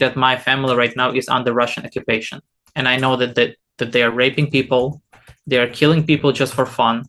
that my family right now is under Russian occupation, and I know that they are raping people, they are killing people just for fun,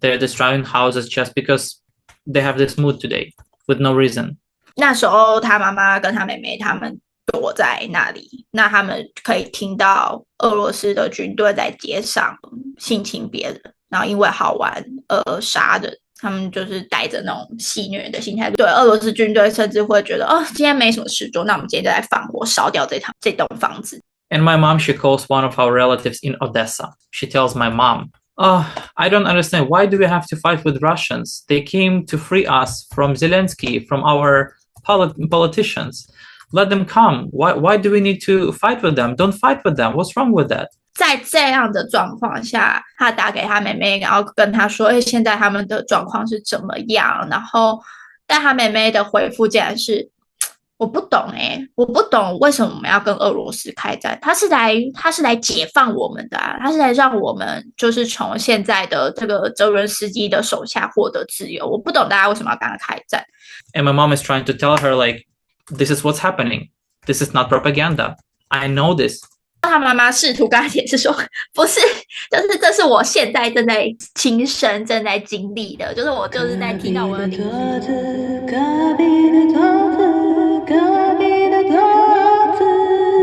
they're destroying houses just because they have this mood today with no reason. 那时候他妈妈跟他妹妹他们躲在那里，那他们可以听到俄罗斯的军队在街上性侵别人，然后因为好玩而杀人。他们就是带着那种戏谑的心态，对俄罗斯军队甚至会觉得，哦，今天没什么事做，那我们今天就来放火烧掉这栋房子。And my mom, she calls one of our relatives in Odessa. She tells my mom, "Oh, I don't understand. Why do we have to fight with Russians? They came to free us from Zelensky, from our politicians. Let them come. Why do we need to fight with them? Don't fight with them. What's wrong with that?" 在这样的状况下，他打给他妹妹，然后跟他说：“哎，现在他们的状况是怎么样？”然后，但他妹妹的回复竟然是：“我不懂我不懂为什么我们要跟俄罗斯开战？他是来解放我们的啊，他是来让我们就是从现在的这个泽伦斯基的手下获得自由。我不懂大家为什么要跟他开战。” And my mom is trying to tell her like, "This is what's happening. This is not propaganda. I know this." 他妈妈试图跟他解释说，不是，就是这是我现在正在亲身正在经历的，就是我就是在听到我的邻居。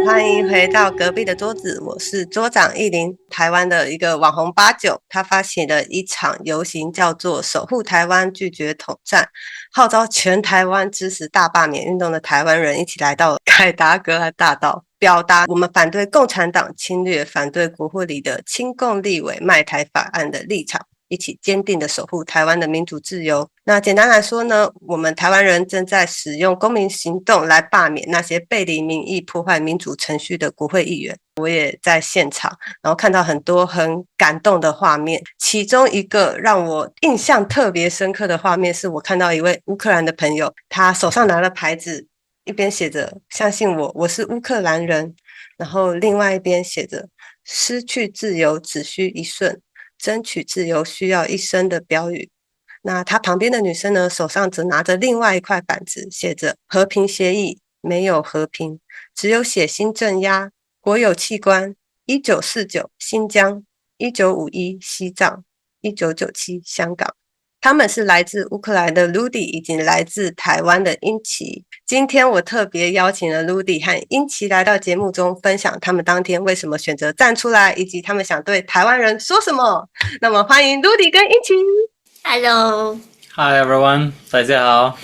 欢迎回到隔壁的桌子，我是桌长艺林。台湾的一个网红89，他发起了一场游行，叫做守护台湾拒绝统战，号召全台湾支持大罢免运动的台湾人一起来到凯达格兰大道，表达我们反对共产党侵略，反对国会里的亲共立委卖台法案的立场，一起坚定的守护台湾的民主自由。那简单来说呢，我们台湾人正在使用公民行动来罢免那些背离民意、破坏民主程序的国会议员。我也在现场，然后看到很多很感动的画面，其中一个让我印象特别深刻的画面是我看到一位乌克兰的朋友，他手上拿了牌子，一边写着相信我，我是乌克兰人，然后另外一边写着失去自由只需一瞬，争取自由需要一生的标语。那他旁边的女生呢，手上则拿着另外一块板子，写着和平协议没有和平，只有血腥镇压，国有器官，1949新疆，1951西藏，1997香港。他们是来自乌克兰的 Rudy 以及来自台湾的英奇。今天我特别邀请了 Rudy 和英奇来到节目中，分享他们当天为什么选择站出来，以及他们想对台湾人说什么。那么欢迎 Rudy 跟英奇。Hello， Hi everyone， 大家好。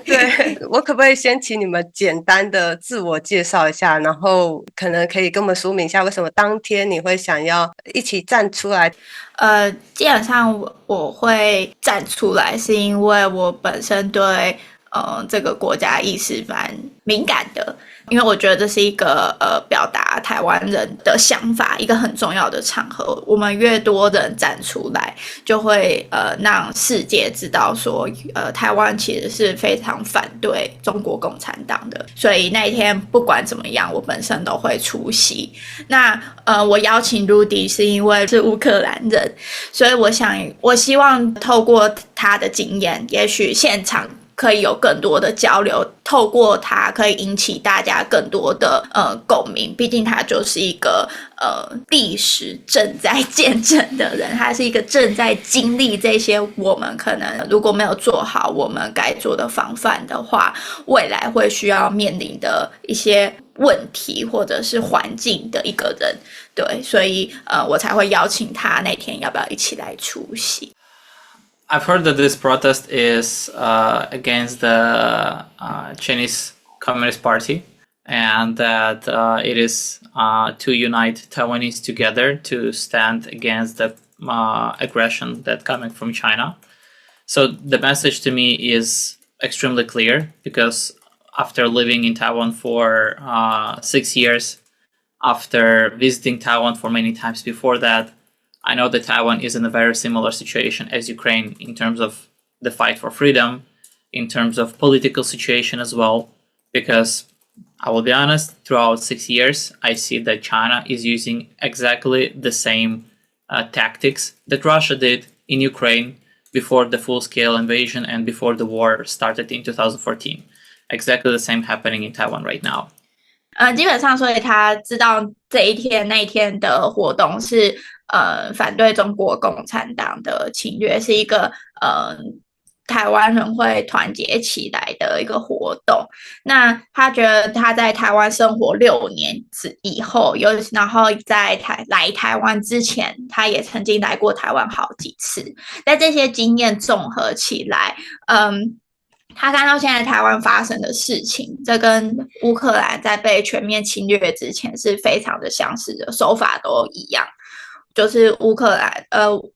对，我可不可以先请你们简单的自我介绍一下，然后可能可以跟我们说明一下为什么当天你会想要一起站出来？基本上我会站出来，是因为我本身对这个国家意识蛮敏感的，因为我觉得这是一个表达台湾人的想法一个很重要的场合。我们越多人站出来，就会让世界知道说台湾其实是非常反对中国共产党的。所以那一天不管怎么样，我本身都会出席。那我邀请 Rudy 是因为是乌克兰人，所以我希望透过他的经验，也许现场可以有更多的交流，透过他可以引起大家更多的共鸣。毕竟他就是一个历史正在见证的人，他是一个正在经历这些我们可能如果没有做好我们该做的防范的话，未来会需要面临的一些问题或者是环境的一个人。对，所以我才会邀请他那天要不要一起来出席。I've heard that this protest is against the Chinese Communist Party, and that it is to unite Taiwanese together to stand against the aggression that's coming from China. So the message to me is extremely clear, because after living in Taiwan for 6 years, after visiting Taiwan for many times before that, I know that Taiwan is in a very similar situation as Ukraine in terms of the fight for freedom, in terms of political situation as well, because I will be honest, throughout 6 years, I see that China is using exactly the same tactics that Russia did in Ukraine before the full-scale invasion and before the war started in 2014. exactly the same happening in Taiwan right now. 基本上，所以他知道这一天那一天的活动是反对中国共产党的侵略，是一个台湾人会团结起来的一个活动。那他觉得他在台湾生活6年以后，然后在来台湾之前，他也曾经来过台湾好几次。在这些经验综合起来，他看到现在台湾发生的事情，这跟乌克兰在被全面侵略之前是非常的相似的，手法都一样。就是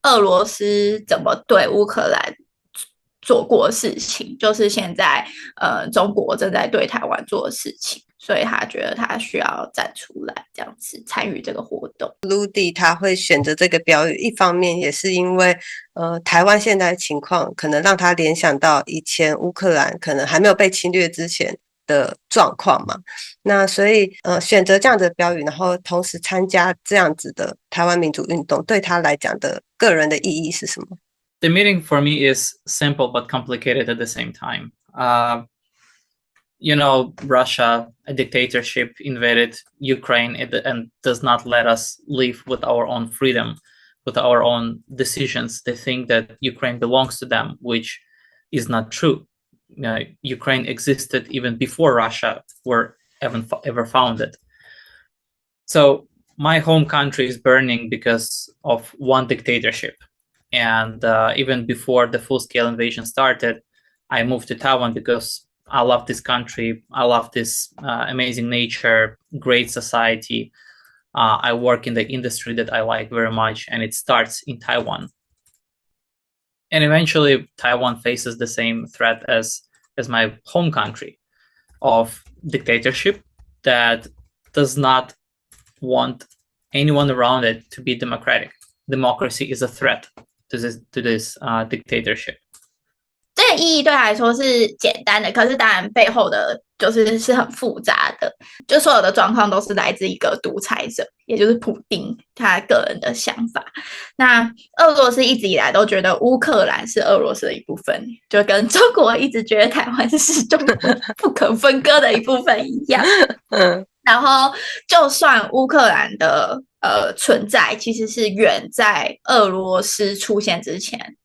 俄罗斯怎么对乌克兰做过事情，就是现在中国正在对台湾做的事情，所以他觉得他需要站出来，这样子参与这个活动。Rudy 他会选择这个标语，一方面也是因为台湾现在的情况可能让他联想到以前乌克兰可能还没有被侵略之前的状况嘛。那所以选择这样的标语，然后同时参加这样子的台湾民主运动，对他来讲的个人的意义是什么？ The meaning for me is simple but complicated at the same time. Russia, a dictatorship, invaded Ukraine and does not let us live with our own freedom, with our own decisions. They think that Ukraine belongs to them, which is not true. Ukraine existed even before Russia were ever founded. So my home country is burning because of one dictatorship. And even before the full-scale invasion started, I moved to Taiwan because I love this country. I love this amazing nature, great society. I work in the industry that I like very much, and it starts in Taiwan. And eventually, Taiwan faces the same threat as my home country of dictatorship that does not want anyone around it to be democratic. Democracy is a threat to this dictatorship. 这个意义对来说是简单的，可是当然背后的是很复杂的，就所有的状况都是来自一个独裁者，也就是普丁他个人的想法。那俄罗斯一直以来都觉得乌克兰是俄罗斯的一部分，就跟中国一直觉得台湾是中国不可分割的一部分一样。然后就算乌克兰的存在其实是远在俄罗斯出现之前。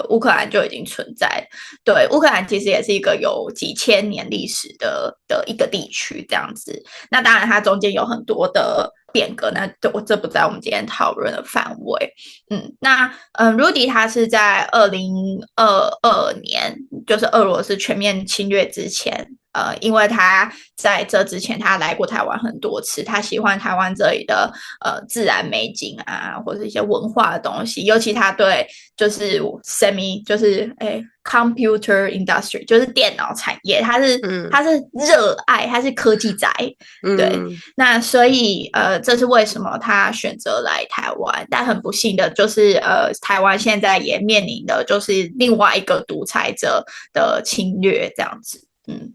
乌克兰就已经存在。对，乌克兰其实也是一个有几千年历史的一个地区这样子。那当然它中间有很多的变革，那这不在我们今天讨论的范围。Rudy 他是在2022年，就是俄罗斯全面侵略之前。因为他在这之前他来过台湾很多次，他喜欢台湾这里的自然美景啊，或者一些文化的东西，尤其他对就是computer industry 就是电脑产业，他是热爱，他是科技宅，对，那所以这是为什么他选择来台湾，但很不幸的就是台湾现在也面临的就是另外一个独裁者的侵略这样子。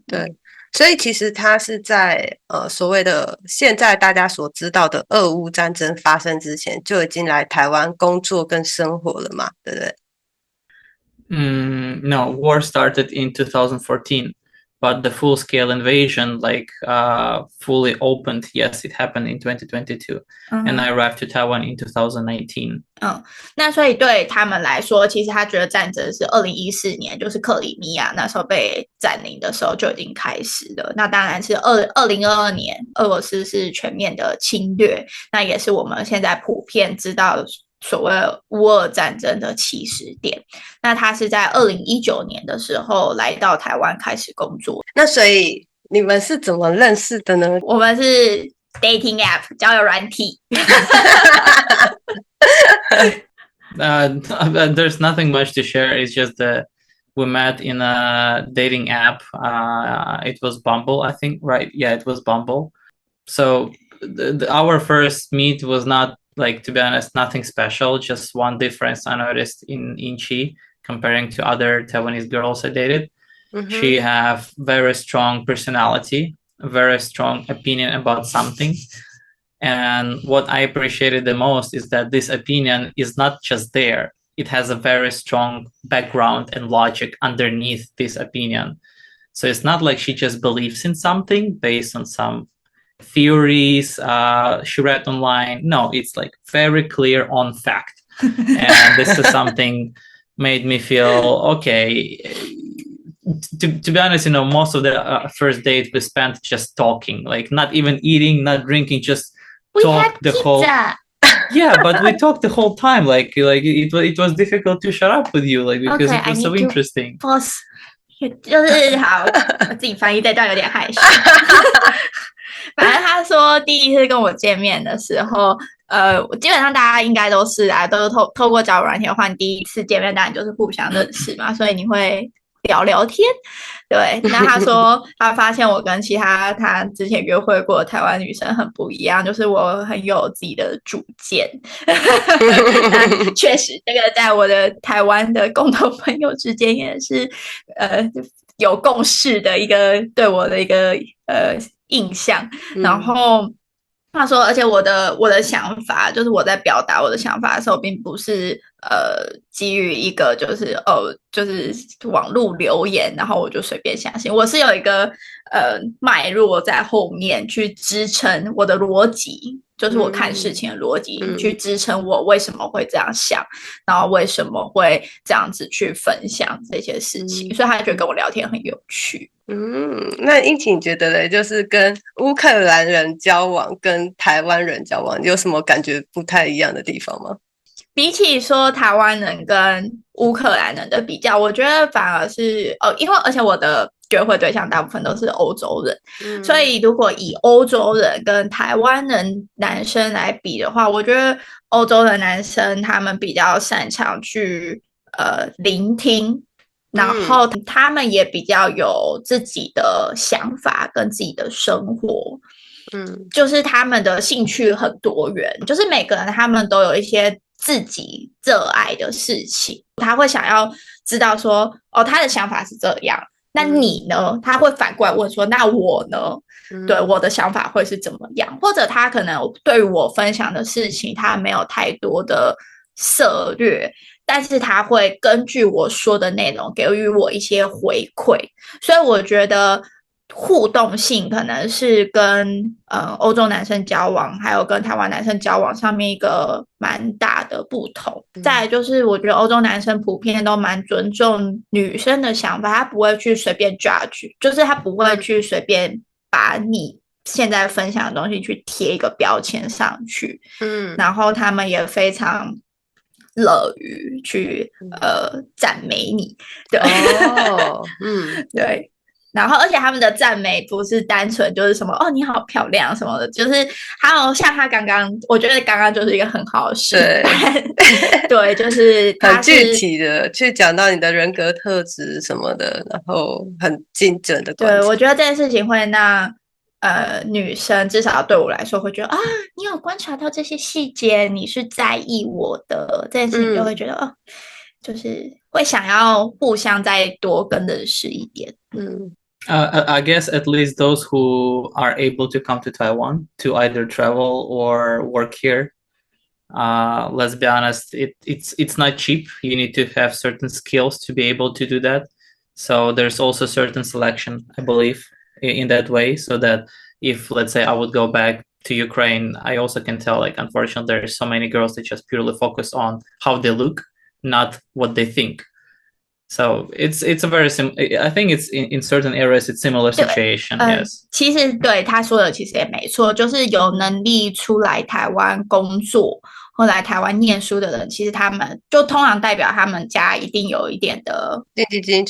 对，所以其实他是在所谓的现在大家所知道的俄乌战争发生之前就已经来台湾工作跟生活了嘛，对不对？No, war started in 2014, but the full-scale invasion, fully opened, yes, it happened in 2022, and I arrived to Taiwan in 2019. 那所以对他们来说，其实他觉得战争是2014年，就是克里米亚那时候被占领的时候就已经开始了。那当然是2022年，俄罗斯是全面的侵略，那也是我们现在普遍知道的所谓乌俄战争的起始点。那他是在2019年的时候来到台湾开始工作。那所以你们是怎么认识的呢？我们是 dating app 交友软体。There's nothing much to share. It's just that we met in a dating app. It was Bumble, I think, right? Yeah, it was Bumble. So our first meet was not, to be honest, nothing special. Just one difference I noticed in Chi comparing to other Taiwanese girls I dated. She have very strong personality, very strong opinion about something. And what I appreciated the most is that this opinion is not just there. It has a very strong background and logic underneath this opinion. So it's not like she just believes in something based on some theories she read online. No, it's like very clear on fact. And this is something made me feel okay. To be honest, most of the first date we spent just talking, like not even eating, not drinking, just talk the whole. Yeah, but we talked the whole time. Like it was difficult to shut up with you, like because it was so interesting.就是好，我自己翻译这段有点害羞。反正他说第一次跟我见面的时候，基本上大家应该都是都是透过交友软件的话，你第一次见面当然就是互相认识嘛，所以你会聊聊天。对，那他说他发现我跟其他他之前约会过的台湾女生很不一样，就是我很有自己的主见。那确实，这个在我的台湾的共同朋友之间也是有共识的一个对我的一个印象。然后他说，而且我的想法就是我在表达我的想法的时候，并不是基于一个就是网络留言，然后我就随便相信。我是有一个脉络在后面去支撑我的逻辑，就是我看事情的逻辑，去支撑我为什么会这样想，然后为什么会这样子去分享这些事情，所以他觉得跟我聊天很有趣。那英晴觉得嘞，就是跟乌克兰人交往跟台湾人交往有什么感觉不太一样的地方吗？比起说台湾人跟乌克兰人的比较，我觉得反而是因为而且我的约会对象大部分都是欧洲人，所以如果以欧洲人跟台湾人男生来比的话，我觉得欧洲的男生他们比较擅长去聆听。然后他们也比较有自己的想法跟自己的生活，就是他们的兴趣很多元，就是每个人他们都有一些自己热爱的事情，他会想要知道说，他的想法是这样，那你呢？他会反过来问说，那我呢？对，我的想法会是怎么样？或者他可能对于我分享的事情，他没有太多的涉略。但是他会根据我说的内容给予我一些回馈，所以我觉得互动性可能是跟欧洲男生交往还有跟台湾男生交往上面一个蛮大的不同。再来就是我觉得欧洲男生普遍都蛮尊重女生的想法，他不会去随便 judge， 就是他不会去随便把你现在分享的东西去贴一个标签上去。然后他们也非常乐于去赞美你，对，对，然后而且他们的赞美不是单纯就是什么你好漂亮什么的，就是还有像他刚刚，我觉得刚刚就是一个很好的示范，对，就是很具体的去讲到你的人格特质什么的，然后很精准的观察。对，我觉得这件事情会让女生至少对我来说会觉得你有观察到这些细节，你是在意我的这件事情，就会觉得就是会想要互相再多更认识一点。I guess at least those who are able to come to Taiwan to either travel or work here. Let's be honest, it's not cheap. You need to have certain skills to be able to do that. So there's also certain selection, I believe, in that way, so that if, let's say, I would go back to Ukraine, I also can tell, like, unfortunately, there's so many girls that just purely focus on how they look, not what they think. So it's a very I think it's in certain areas it's similar situation. Yes. 其实对他说的其实也没错，就是有能力出来台湾工作或来台湾念书的人，其实他们就通常代表他们家一定有一点的经济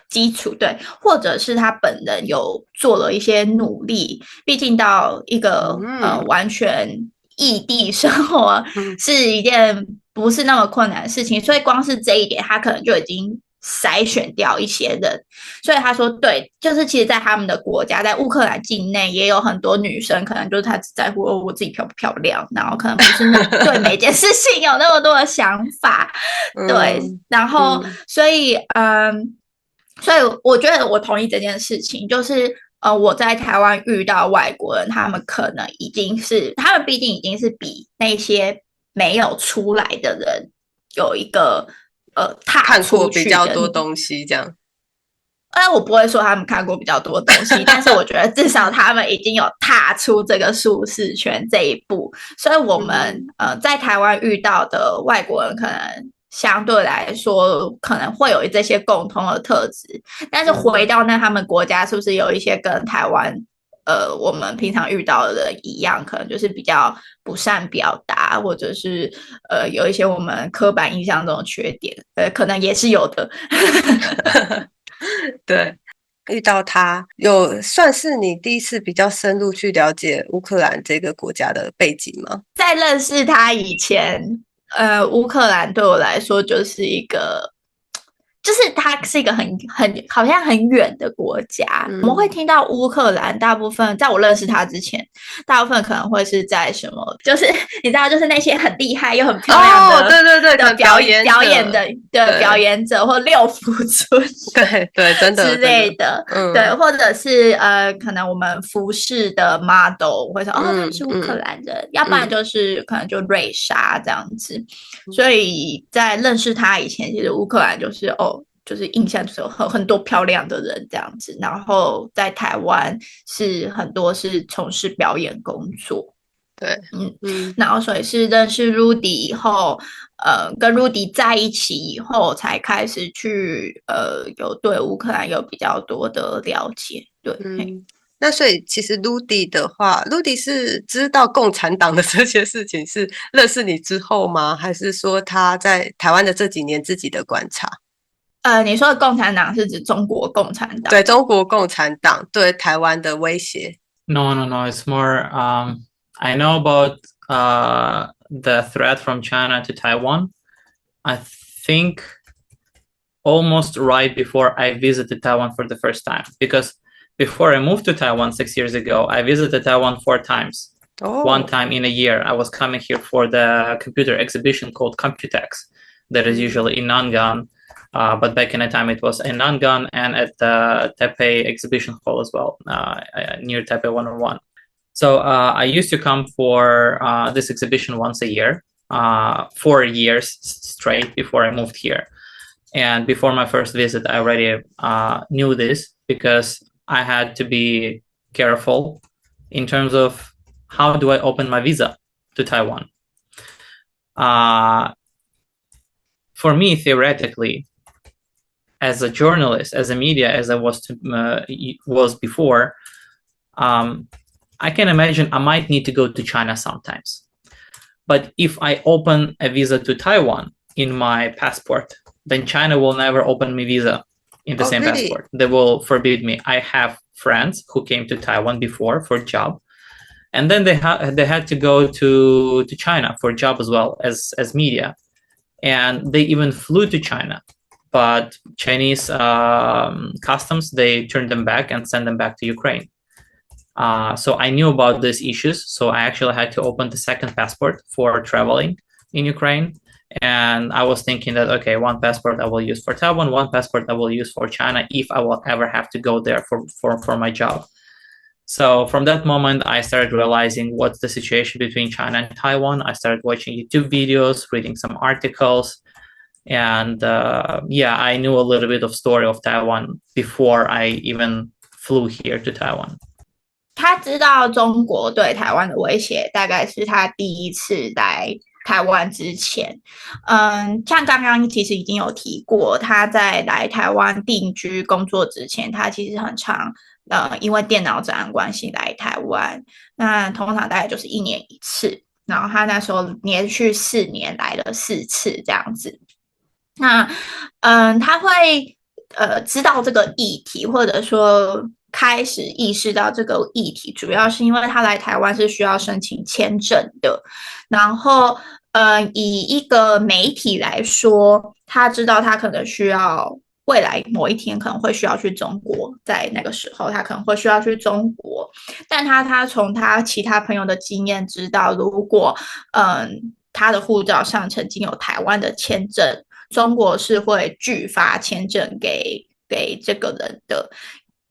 基础，对，或者是他本人有做了一些努力，毕竟到一个完全异地生活是一件不是那么困难的事情，所以光是这一点，他可能就已经筛选掉一些人。所以他说，对，就是其实，在他们的国家，在乌克兰境内，也有很多女生，可能就是她只在乎我自己漂不漂亮，然后可能不是对每件事情有那么多的想法，对，然后所以我觉得我同意这件事情，就是我在台湾遇到外国人，他们可能他们毕竟已经是比那些没有出来的人有一个踏出去看过比较多东西这样。我不会说他们看过比较多东西，但是我觉得至少他们已经有踏出这个舒适圈这一步，所以我们在台湾遇到的外国人可能相对来说可能会有这些共同的特质，但是回到那他们国家是不是有一些跟台湾我们平常遇到的人一样，可能就是比较不善表达，或者是有一些我们刻板印象中的缺点，可能也是有的。对，遇到他有算是你第一次比较深入去了解乌克兰这个国家的背景吗？在认识他以前，乌克兰对我来说就是一个，就是它是一个好像很远的国家。我们会听到乌克兰，大部分在我认识他之前，大部分可能会是在什么，就是你知道，就是那些很厉害又很漂亮的，对的表演者或六福村，对，真的之类的，对，或者是可能我们服饰的 model 会说他是乌克兰人，要不然就是可能就瑞莎这样子。所以在认识他以前，其实乌克兰就是印象就是有很多漂亮的人这样子，然后在台湾是很多是从事表演工作，对，然后所以是认识 Rudy 以后，跟 Rudy 在一起以后，才开始去有对乌克兰有比较多的了解，对，那所以其实 Rudy 的话，Rudy 是知道共产党的这些事情是认识你之后吗？还是说他在台湾的这几年自己的观察？你说的共产党是指中国共产党？对，中国共产党对台湾的威胁。No. It's more. I know about the threat from China to Taiwan. I think almost right before I visited Taiwan for the first time, because before I moved to Taiwan 6 years ago, I visited Taiwan 4 times. One time in a year, I was coming here for the computer exhibition called Computex, that is usually in Nangan. But back in the time, it was in Nangan and at the Taipei exhibition hall as well, near Taipei 101. So I used to come for this exhibition once a year, 4 years straight before I moved here. And before my first visit, I already knew this, because I had to be careful in terms of how do I open my visa to Taiwan. For me, theoretically, as a journalist, as a media, as I was before, I can imagine I might need to go to China sometimes. But if I open a visa to Taiwan in my passport, then China will never open me visa in the same passport. They will forbid me. I have friends who came to Taiwan before for job, and then they had to go to China for job as well as media, and they even flew to China, but Chinese customs, they turned them back and sent them back to Ukraine. So I knew about these issues. So I actually had to open the second passport for traveling in Ukraine. And I was thinking that, okay, one passport I will use for Taiwan, one passport I will use for China if I will ever have to go there for my job. So from that moment, I started realizing what's the situation between China and Taiwan. I started watching YouTube videos, reading some articles. And I knew a little bit of story of Taiwan before I even flew here to Taiwan. 他知道中国对台湾的威胁，大概是他第一次来台湾之前。像刚刚其实已经有提过，他在来台湾定居工作之前，他其实很常因为电脑展关系来台湾，那通常大概就是1年1次，然后他那时候连续4年来了4次这样子。那他会知道这个议题，或者说开始意识到这个议题，主要是因为他来台湾是需要申请签证的。然后以一个媒体来说，他知道他可能需要未来某一天可能会需要去中国，在那个时候他可能会需要去中国，但他从他其他朋友的经验知道，如果他的护照上曾经有台湾的签证，中国是会拒发签证给这个人的。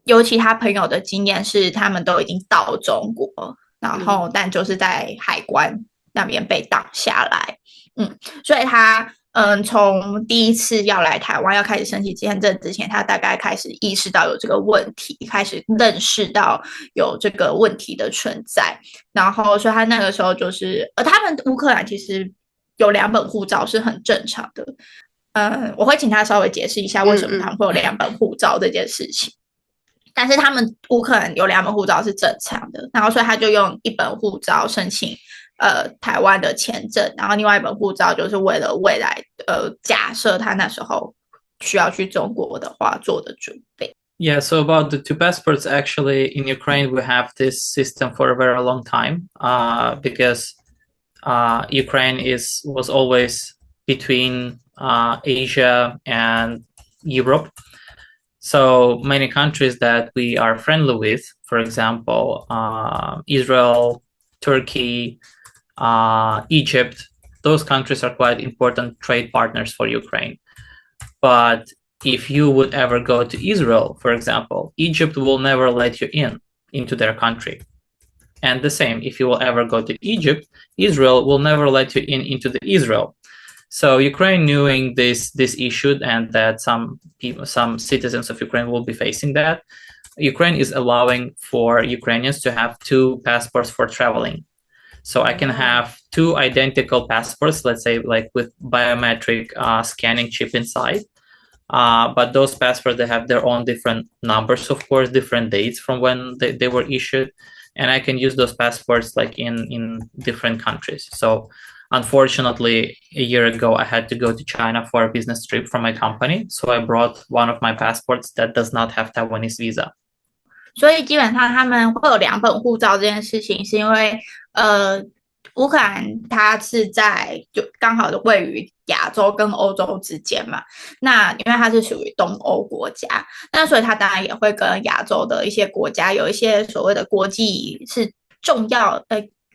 尤其他朋友的经验是，他们都已经到中国，然后但就是在海关那边被挡下来。所以他从第一次要来台湾要开始申请签证之前，他大概开始意识到有这个问题，开始认识到有这个问题的存在，然后所以他那个时候就是，他们乌克兰其实有2本护照是很正常的，我会请他稍微解释一下为什么他们会有2本护照这件事情。但是他们乌克兰有2本护照是正常的，然后所以他就用1本护照申请台湾的签证，然后另外1本护照就是为了未来假设他那时候需要去中国的话做的准备。Yeah, so about the 2 passports, actually in Ukraine we have this system for a very long time because Ukraine was always between Asia and Europe. So many countries that we are friendly with, for example, Israel, Turkey, Egypt, those countries are quite important trade partners for Ukraine. But if you would ever go to Israel, for example, Egypt will never let you into their country. And the same, if you will ever go to Egypt, Israel will never let you into the Israel. So Ukraine, knowing this issue and that some citizens of Ukraine will be facing that, Ukraine is allowing for Ukrainians to have 2 passports for traveling. So I can have 2 identical passports, let's say like with biometric scanning chip inside. But those passports, they have their own different numbers, of course, different dates from when they were issued. And I can use those passports like in different countries. So unfortunately, a year ago, I had to go to China for a business trip from my company. So I brought one of my passports that does not have Taiwanese visa. 所以基本上他们会有2本护照这件事情，是因为乌克兰它是就刚好的位于亚洲跟欧洲之间嘛，那因为它是属于东欧国家，那所以它当然也会跟亚洲的一些国家有一些所谓的国际是重要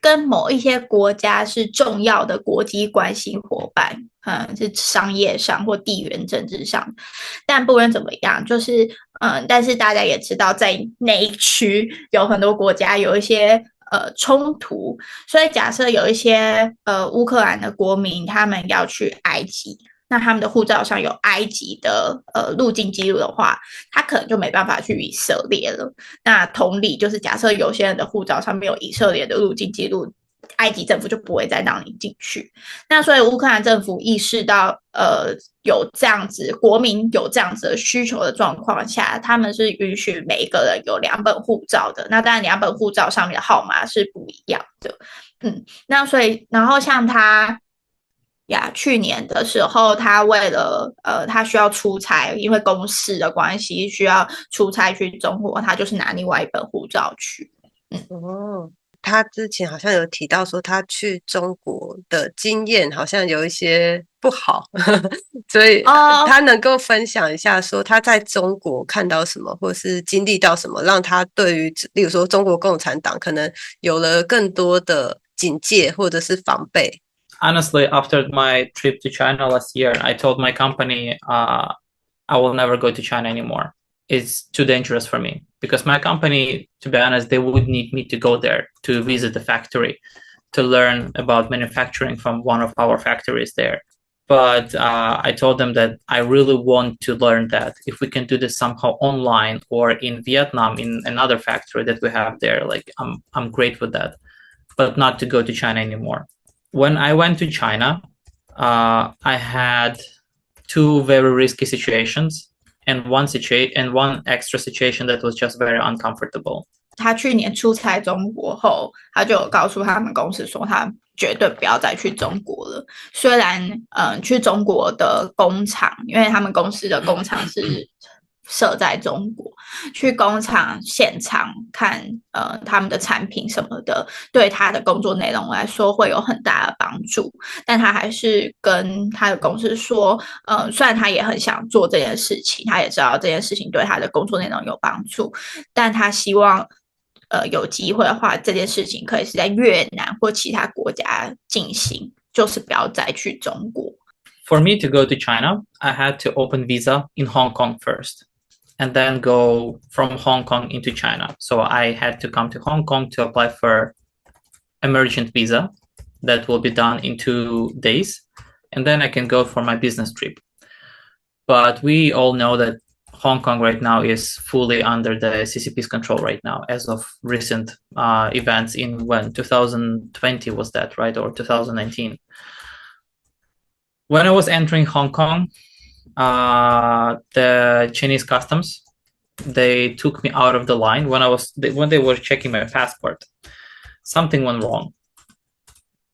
跟某一些国家是重要的国际关系伙伴，是商业上或地缘政治上。但不论怎么样，就是但是大家也知道，在那一区有很多国家有一些冲突，所以假设有一些乌克兰的国民他们要去埃及，那他们的护照上有埃及的入境记录的话，他可能就没办法去以色列了。那同理，就是假设有些人的护照上面有以色列的入境记录，埃及政府就不会再让你进去。那所以乌克兰政府意识到有这样子国民有这样子的需求的状况下，他们是允许每一个人有2本护照的。那当然2本护照上面的号码是不一样的。那所以然后像他去年的时候，他为了他需要出差，因为公事的关系需要出差去中国，他就是拿另外1本护照去。他之前好像有提到说他去中国的经验好像有一些不好所以他能够分享一下说他在中国看到什么或是经历到什么，让他对于例如说中国共产党可能有了更多的警戒或者是防备。Honestly, after my trip to China last year, I told my company I will never go to China anymore. It's too dangerous for me because my company, to be honest, they would need me to go there to visit the factory, to learn about manufacturing from one of our factories there. But I told them that I really want to learn that if we can do this somehow online or in Vietnam, in another factory that we have there, like I'm great with that, but not to go to China anymore. When I went to China, I had 2 very risky situations. And one extra situation that was just very uncomfortable. 他去年出差中国后，他就有告诉他们公司说，他绝对不要再去中国了。虽然去中国的工厂，因为他们公司的工厂是设在中国，去工厂现场看他们的产品什么的，对他的工作内容来说会有很大的帮助。但他还是跟他的公司说，虽然他也很想做这件事情，他也知道这件事情对他的工作内容有帮助，但他希望有机会的话，这件事情可以是在越南或其他国家进行，就是不要再去中国。For me to go to China, I had to open visa in Hong Kong first. And then go from Hong Kong into China. So I had to come to Hong Kong to apply for emergent visa that will be done in 2 days. and then I can go for my business trip. But we all know that Hong Kong right now is fully under the CCP's control right now, as of recent events in 2020 was that, right? Or 2019. When I was entering Hong Kong, the Chinese customs, they took me out of the line when they were checking my passport. Something went wrong.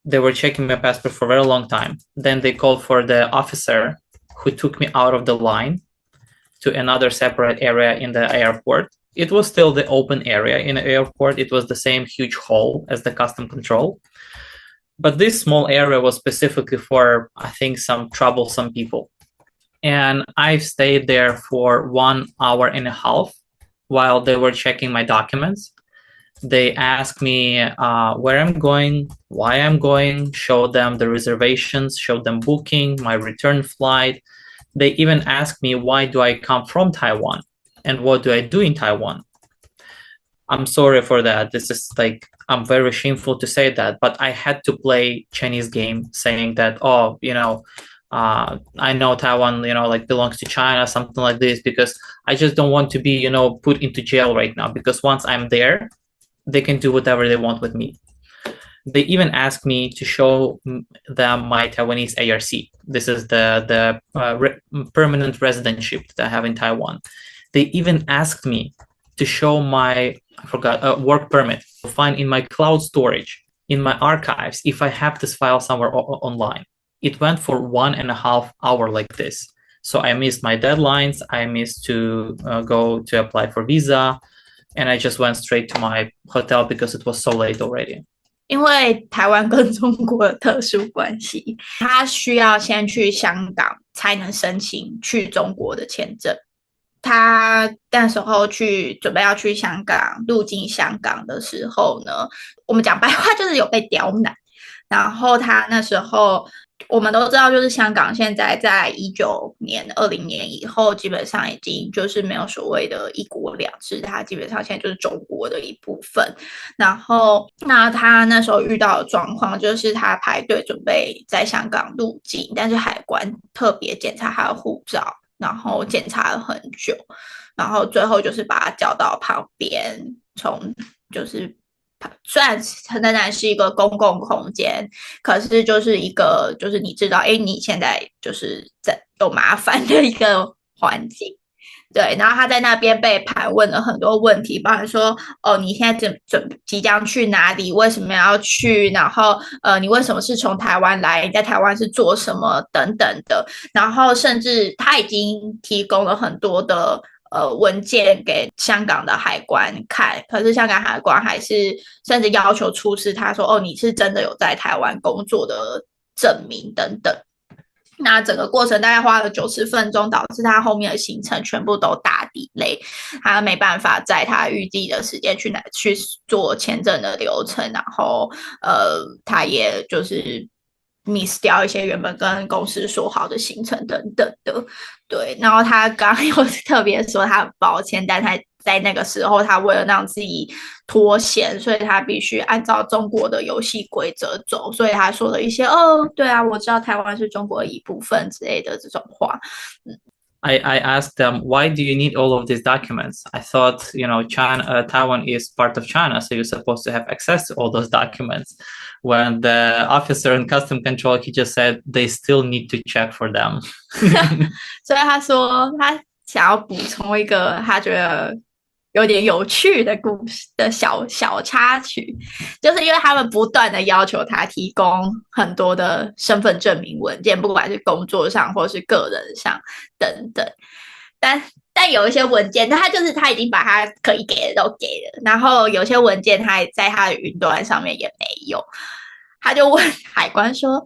They were checking my passport for a very long time. Then they called for the officer who took me out of the line to another separate area in the airport. It was still the open area in the airport. It was the same huge hall as the custom control. But this small area was specifically for, I think, some troublesome people. And I stayed there for 1 hour and a half while they were checking my documents. They asked me where I'm going, why I'm going, showed them the reservations, showed them booking, my return flight. They even asked me, why do I come from Taiwan and what do I do in Taiwan? I'm sorry for that. This is like, I'm very shameful to say that, but I had to play Chinese game saying that, I know Taiwan, like belongs to China, something like this, because I just don't want to be, put into jail right now, because once I'm there, they can do whatever they want with me. They even asked me to show them my Taiwanese ARC. This is the permanent residentship that I have in Taiwan. They even asked me to show my work permit, find in my cloud storage, in my archives, if I have this file somewhere online. It went for 1.5 hours like this. So I missed my deadlines. I missed to go to apply for visa. And I just went straight to my hotel because it was so late already. 因为台湾跟中国的特殊关系，他需要先去香港才能申请去中国的签证。他那时候准备要去香港入境香港的时候呢，我们讲白话就是有被刁难。然后他那时候我们都知道，就是香港现在在2019年、20年以后，基本上已经就是没有所谓的一国两制，它基本上现在就是中国的一部分。然后，那他那时候遇到的状况就是他排队准备在香港入境，但是海关特别检查他的护照，然后检查了很久，然后最后就是把他叫到旁边，虽然仍然是一个公共空间，可是就是一个就是你知道，你现在就是在有麻烦的一个环境。对，然后他在那边被盘问了很多问题，包含说，你现在即将去哪里？为什么要去？然后，你为什么是从台湾来？你在台湾是做什么？等等的。然后，甚至他已经提供了很多的文件给香港的海关看，可是香港海关还是甚至要求出示他说，你是真的有在台湾工作的证明等等。那整个过程大概花了90分钟，导致他后面的行程全部都大delay，他没办法在他预计的时间去做签证的流程，然后他也就是miss 掉一些原本跟公司说好的行程等等的。对，然后他刚刚又特别说他很抱歉，但他在那个时候他为了让自己脱险，所以他必须按照中国的游戏规则走，所以他说了一些对啊，我知道台湾是中国的一部分之类的这种话。I asked them, why do you need all of these documents? I thought, Taiwan is part of China, so you're supposed to have access to all those documents. When the officer in custom control, he just said they still need to check for them. 所以他说他想要补充一个他觉得有点有趣的故事的小插曲，就是因为他们不断的要求他提供很多的身份证明文件，不管是工作上或是个人上等等，但有一些文件他已经把他可以给的都给了，然后有些文件他在他的云端上面也没有，他就问海关说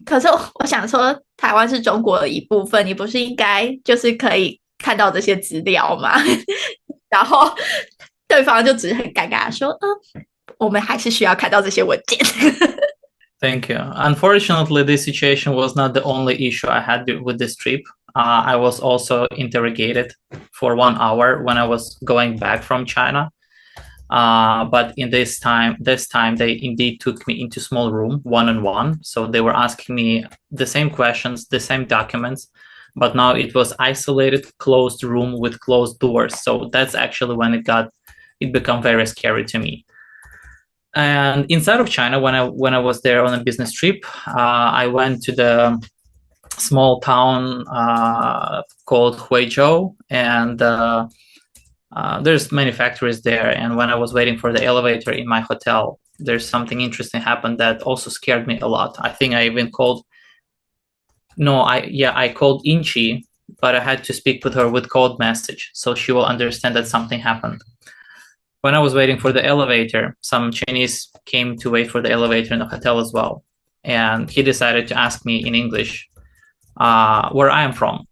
可是我想说台湾是中国的一部分，你不是应该就是可以看到这些资料吗？然后对方就只是很尴尬说我们还是需要看到这些文件。Thank you. Unfortunately, this situation was not the only issue I had with this trip. I was also interrogated for 1 hour when I was going back from China. But in this time they indeed took me into small room one-on-one. So they were asking me the same questions, the same documents, but now it was isolated, closed room with closed doors. So that's actually when it became very scary to me. And inside of China, when I was there on a business trip, I went to the small town called Huizhou, and there's many factories there. And when I was waiting for the elevator in my hotel, there's something interesting happened that also scared me a lot. I think I even called. No, I called Inchi, but I had to speak with her with code message, so she will understand that something happened. When I was waiting for the elevator, some Chinese came to wait for the elevator in the hotel as well, and he decided to ask me in English where I am from.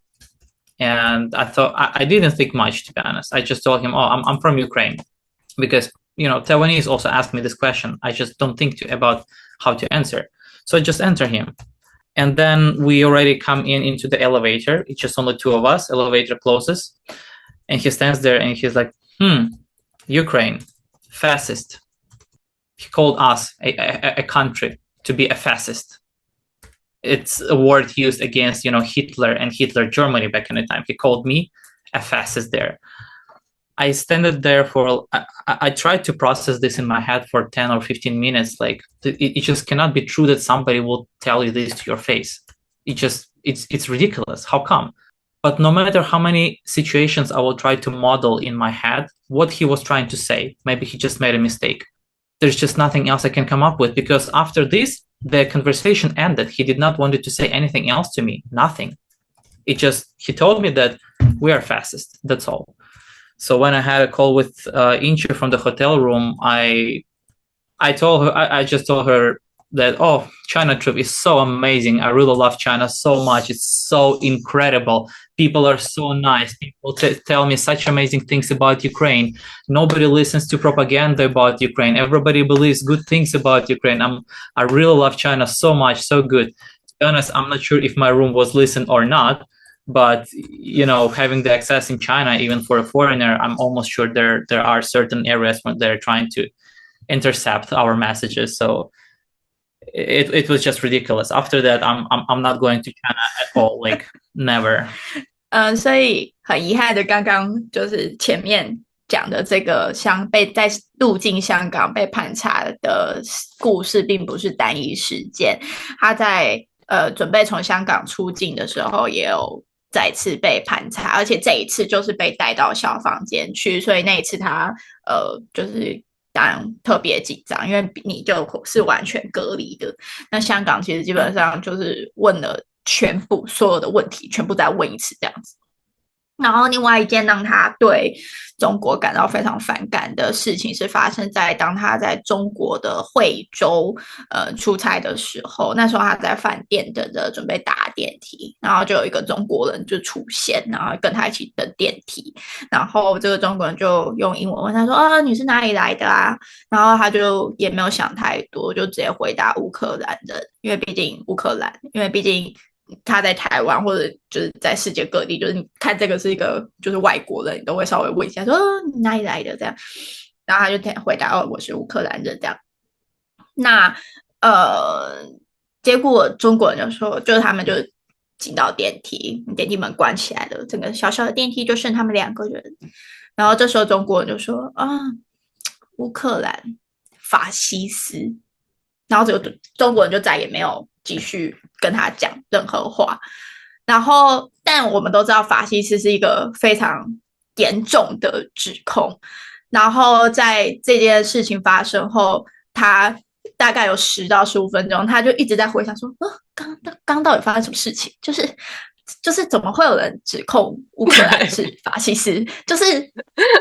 And I thought I didn't think much, to be honest. I just told him, "Oh, I'm from Ukraine," because Taiwanese also asked me this question. I just don't think about how to answer, so I just answer him. And then we already come into the elevator. It's just only two of us. Elevator closes, and he stands there and he's like, Ukraine, fascist. He called us a country to be a fascist. It's a word used against Hitler and Hitler Germany back in the time. He called me a fascist there. I stand there for I tried to process this in my head for 10 or 15 minutes. Like it just cannot be true that somebody will tell you this to your face. It's ridiculous. How come? But no matter how many situations I will try to model in my head what he was trying to say, maybe he just made a mistake. There's just nothing else I can come up with, because after this, the conversation ended. He did not want to say anything else to me. Nothing. He told me that we are fascist. That's all. So when I had a call with Inchi from the hotel room, I just told her that, oh, China trip is so amazing. I really love China so much. It's so incredible. People are so nice. People tell me such amazing things about Ukraine. Nobody listens to propaganda about Ukraine. Everybody believes good things about Ukraine. I really love China so much, so good. To be honest, I'm not sure if my room was listened or not. But having the access in China, even for a foreigner, I'm almost sure there are certain areas where they're trying to intercept our messages. So it was just ridiculous. After that, I'm not going to China at all, like never. 所以很遗憾的，刚刚就是前面讲的这个在入境香港被盘查的故事，并不是单一事件。他在准备从香港出境的时候，也有再次被盘查，而且这一次就是被带到小房间去，所以那一次他就是当然特别紧张，因为你就是完全隔离的。那香港其实基本上就是问了所有的问题，全部再问一次这样子。然后另外一件让他对中国感到非常反感的事情是发生在当他在中国的惠州出差的时候。那时候他在饭店等着准备搭电梯，然后就有一个中国人就出现，然后跟他一起等电梯。然后这个中国人就用英文问他说，你是哪里来的啊？然后他就也没有想太多，就直接回答乌克兰人，因为毕竟他在台湾或者就是在世界各地，就是你看这个是一个就是外国人，你都会稍微问一下说，你哪里来的这样。然后他就回答，我是乌克兰人这样。那结果中国人就说，就是他们就进到电梯门关起来了，整个小小的电梯就剩他们2个人。然后这时候中国人就说，乌克兰法西斯。然后这个中国人就再也没有继续跟他讲任何话。然后但我们都知道法西斯是一个非常严重的指控。然后在这件事情发生后，他大概有10到15分钟，他就一直在回想说，刚到底发生什么事情？就是怎么会有人指控乌克兰是法西斯？就是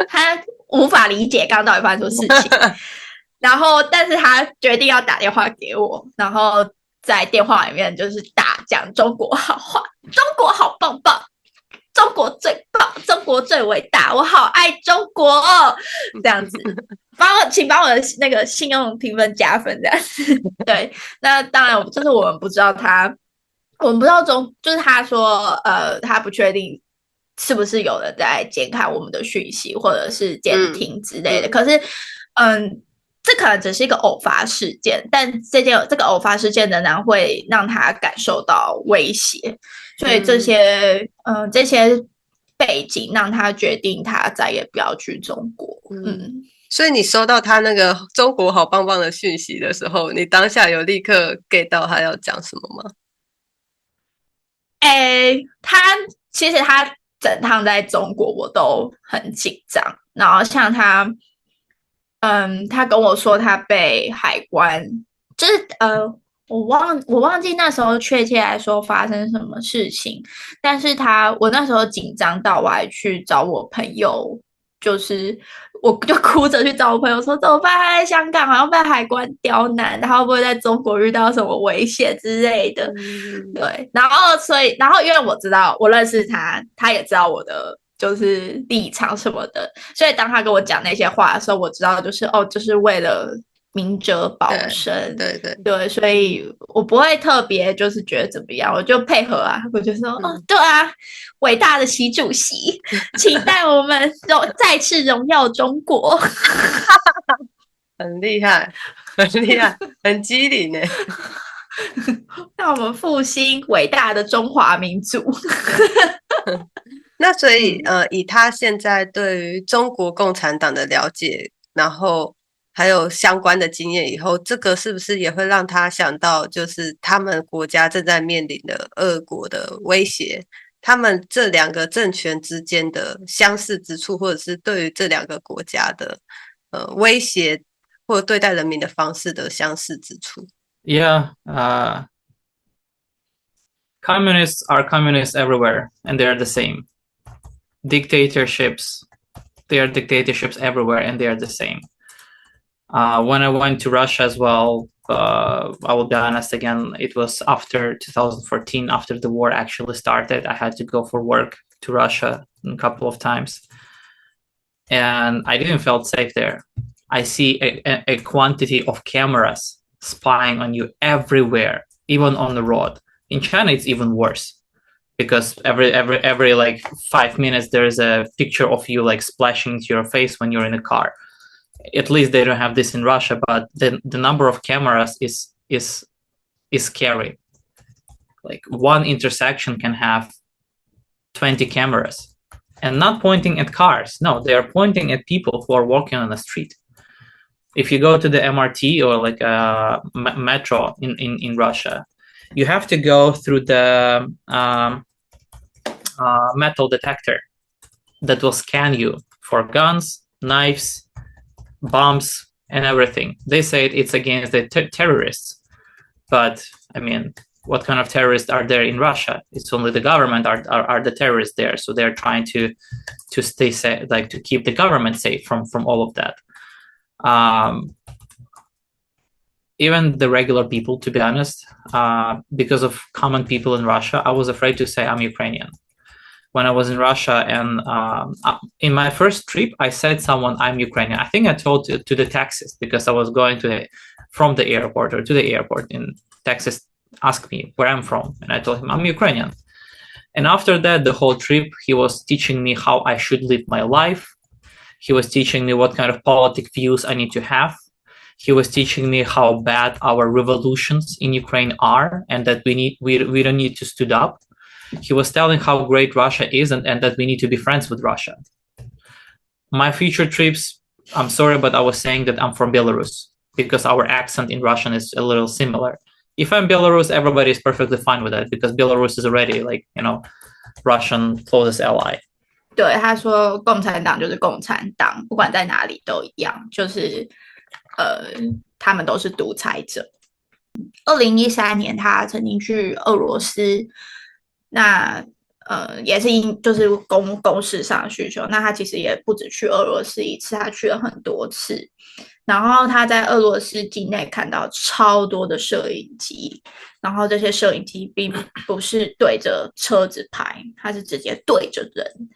他无法理解刚到底发生什么事情。然后但是他决定要打电话给我，然后在电话里面就是大讲中国好话，中国好棒棒，中国最棒，中国最伟大，我好爱中国这样子。请帮我的那个信用评分加分这样子。对，那当然就是我们不知道就是他说他不确定是不是有人在监看我们的讯息或者是监听之类的。可是这可能只是一个偶发事件，但这个偶发事件仍然会让他感受到威胁，所以这些背景让他决定他再也不要去中国。所以你收到他那个中国好棒棒的讯息的时候，你当下有立刻 get 到他要讲什么吗？其实他整趟在中国我都很紧张，然后像他跟我说他被海关，就是我忘记那时候确切来说发生什么事情，但是我那时候紧张到我还去找我朋友，就是我就哭着去找我朋友说怎么办？他在香港好像被海关刁难，他会不会在中国遇到什么危险之类的？对，然后因为我知道我认识他，他也知道我的就是立场什么的，所以当他跟我讲那些话的时候，我知道就是为了明哲保身，对，所以我不会特别就是觉得怎么样，我就配合啊，我就说对啊，伟大的习主席，期待我们再次荣耀中国，很厉害，很厉害，很机灵呢。让我们复兴伟大的中华民族。那所以以他现在对于中国共产党的了解，然后还有相关的经验以后，这个是不是也会让他想到，就是他们国家正在面临的俄国的威胁，他们这两个政权之间的相似之处，或者是对于这两个国家的威胁或者对待人民的方式的相似之处？Yeah, communists are communists everywhere, and they are the same. Dictatorships, they are dictatorships everywhere, and they are the same. When I went to Russia as well, I will be honest again, it was after 2014, after the war actually started. I had to go for work to Russia a couple of times, and I didn't feel safe there. I see a quantity of cameras spying on you everywhere, even on the road. In China, it's even worse because every like 5 minutes there's a picture of you like splashing into your face when you're in a car. At least they don't have this in Russia, but the number of cameras is scary. Like one intersection can have 20 cameras, and not pointing at cars. No, they are pointing at people who are walking on the street. If you go to the MRT or like a metro in Russia, you have to go through the metal detector that will scan you for guns, knives, bombs, and everything. They say it's against the terrorists, but I mean, what kind of terrorists are there in Russia? It's only the government are the terrorists there, so they're trying to stay safe, like to keep the government safe from all of that. Even the regular people, to be honest, because of common people in Russia, I was afraid to say I'm Ukrainian. When I was in Russia, and in my first trip, I said someone I'm Ukrainian. I think I told to the taxis because I was going from the airport or to the airport, and taxis asked me where I'm from, and I told him I'm Ukrainian. And after that, the whole trip, he was teaching me how I should live my life. He was teaching me what kind of politic views I need to have. He was teaching me how bad our revolutions in Ukraine are, and that we don't need to stood up. He was telling how great Russia is, and that we need to be friends with Russia. My future trips, I'm sorry, but I was saying that I'm from Belarus because our accent in Russian is a little similar. If I'm Belarus, everybody is perfectly fine with that because Belarus is already like, Russian closest ally. 对，他说共产党就是共产党，不管在哪里都一样，就是他们都是独裁者。2013年，他曾经去俄罗斯，那也是就是公事上的需求。那他其实也不止去俄罗斯一次，他去了很多次。然后他在俄罗斯境内看到超多的摄影机，然后这些摄影机并不是对着车子拍，它是直接对着人。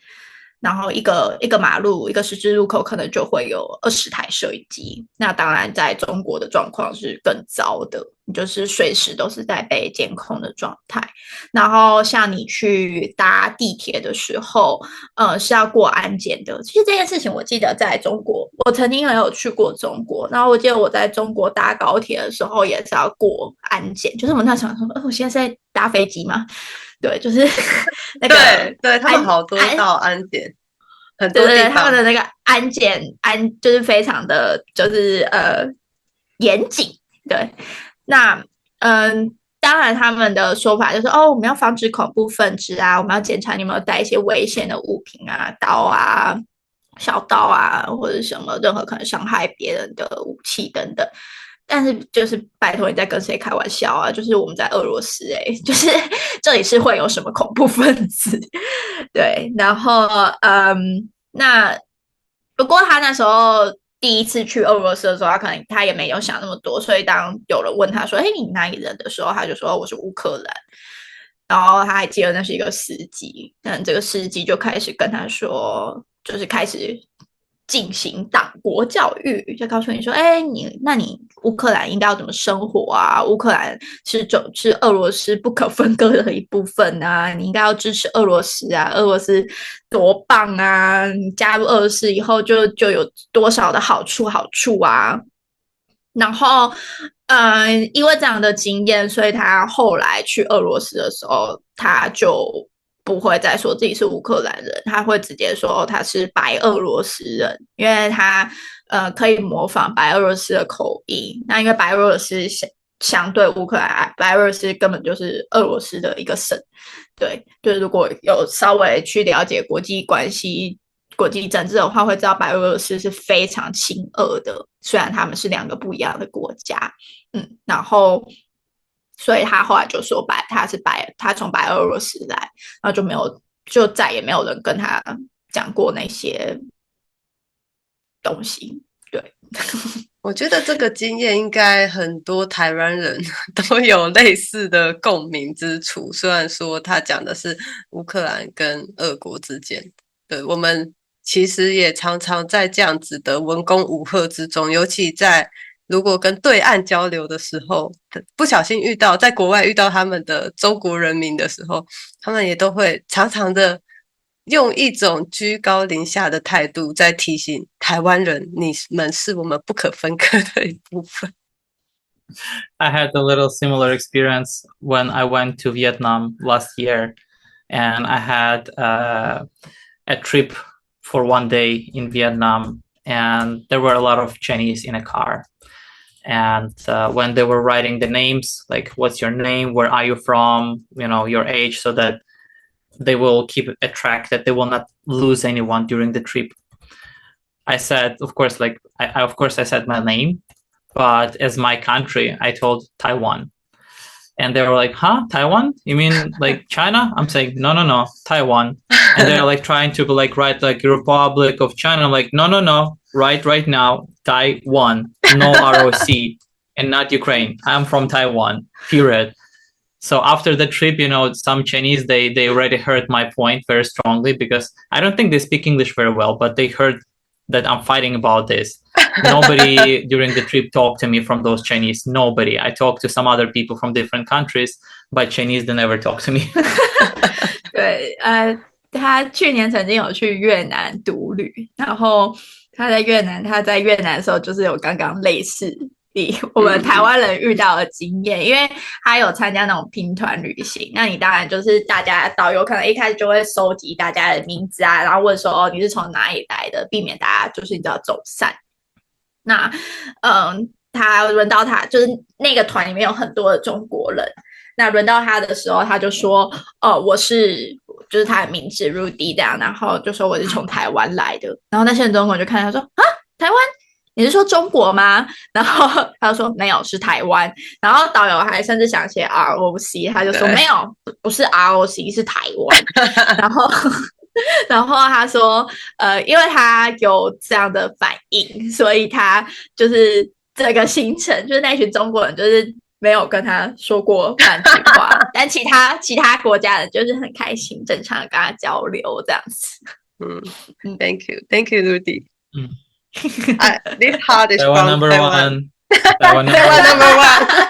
然后一个马路一个十字路口可能就会有20台摄影机。那当然在中国的状况是更糟的，就是随时都是在被监控的状态。然后像你去搭地铁的时候是要过安检的。其实这件事情我记得在中国我曾经也有去过中国，然后我记得我在中国搭高铁的时候也是要过安检，就是我那时候想说我现在是在搭飞机吗？对，就是那个对他们好多道安检，很多地方，对，他们的那个安检就是非常的就是严谨。对，那当然他们的说法就是我们要防止恐怖分子啊，我们要检查你有没有带一些危险的物品啊，刀啊、小刀啊，或者什么任何可能伤害别人的武器等等。但是就是拜托你在跟谁开玩笑啊？就是我们在俄罗斯就是这里是会有什么恐怖分子？对，然后那不过他那时候第一次去俄罗斯的时候，他也没有想那么多，所以当有人问他说：“你哪里人？”的时候，他就说：“我是乌克兰。”然后他还记得那是一个司机，这个司机就开始跟他说，就是开始进行党国教育，就告诉你说，你乌克兰应该要怎么生活啊？乌克兰是俄罗斯不可分割的一部分啊！你应该要支持俄罗斯啊！俄罗斯多棒啊！你加入俄罗斯以后就有多少的好处啊！然后，因为这样的经验，所以他后来去俄罗斯的时候，他就不会再说自己是乌克兰人，他会直接说他是白俄罗斯人，因为他可以模仿白俄罗斯的口音。那因为白俄罗斯相对乌克兰，白俄罗斯根本就是俄罗斯的一个省。对，就是如果有稍微去了解国际关系、国际政治的话，会知道白俄罗斯是非常亲俄的，虽然他们是2个不一样的国家。然后所以他后来就说他从白俄罗斯来，然后就再也没有人跟他讲过那些东西。对，我觉得这个经验应该很多台湾人都有类似的共鸣之处。虽然说他讲的是乌克兰跟俄国之间，对，我们其实也常常在这样子的文攻武吓之中，尤其在如果跟对岸交流的时候，不小心在国外遇到他们的中国人民的时候，他们也都会常常的用一种居高临下的态度在提醒台湾人，你们是我们不可分割的一部分。I had a little similar experience when I went to Vietnam last year, and I had a trip for one day in Vietnam, and there were a lot of Chinese in a car. And when they were writing the names, like what's your name, where are you from, your age, so that they will keep a track, that they will not lose anyone during the trip. I said, of course, I said my name, but as my country, I told Taiwan. And they were like, huh, Taiwan? You mean like China? I'm saying, no, Taiwan. And they're like trying to write like Republic of China. I'm like, no, right now, Taiwan, no ROC, and not Ukraine. I'm from Taiwan, period. So after the trip, some Chinese, they already heard my point very strongly, because I don't think they speak English very well, but they heard that I'm fighting about this. Nobody during the trip talked to me from those Chinese. Nobody. I talked to some other people from different countries, but Chinese, they never talk to me. 对，他去年曾经有去越南独旅，然后他在越南的时候，就是有刚刚类似我们台湾人遇到的经验，因为他有参加那种拼团旅行，那你当然就是大家导游可能一开始就会收集大家的名字啊，然后问说你是从哪里来的，避免大家就是你知道走散。那他轮到他就是那个团里面有很多的中国人，那轮到他的时候，他就说就是他的名字 Rudy 这样，然后就说我是从台湾来的，然后那些人中国人就看他说啊，台湾。你是说中国吗？然后他就说没有，是台湾。然后导游还甚至想写 ROC， 他就说没有，不是 ROC， 是台湾。然后他说因为他有这样的反应，所以他就是这个行程，就是那群中国人就是没有跟他说过半句话，但其他国家人就是很开心，正常跟他交流这样子。Thank you, Rudy. 嗯 This heart is Taiwan from number Taiwan. one， Taiwan number one.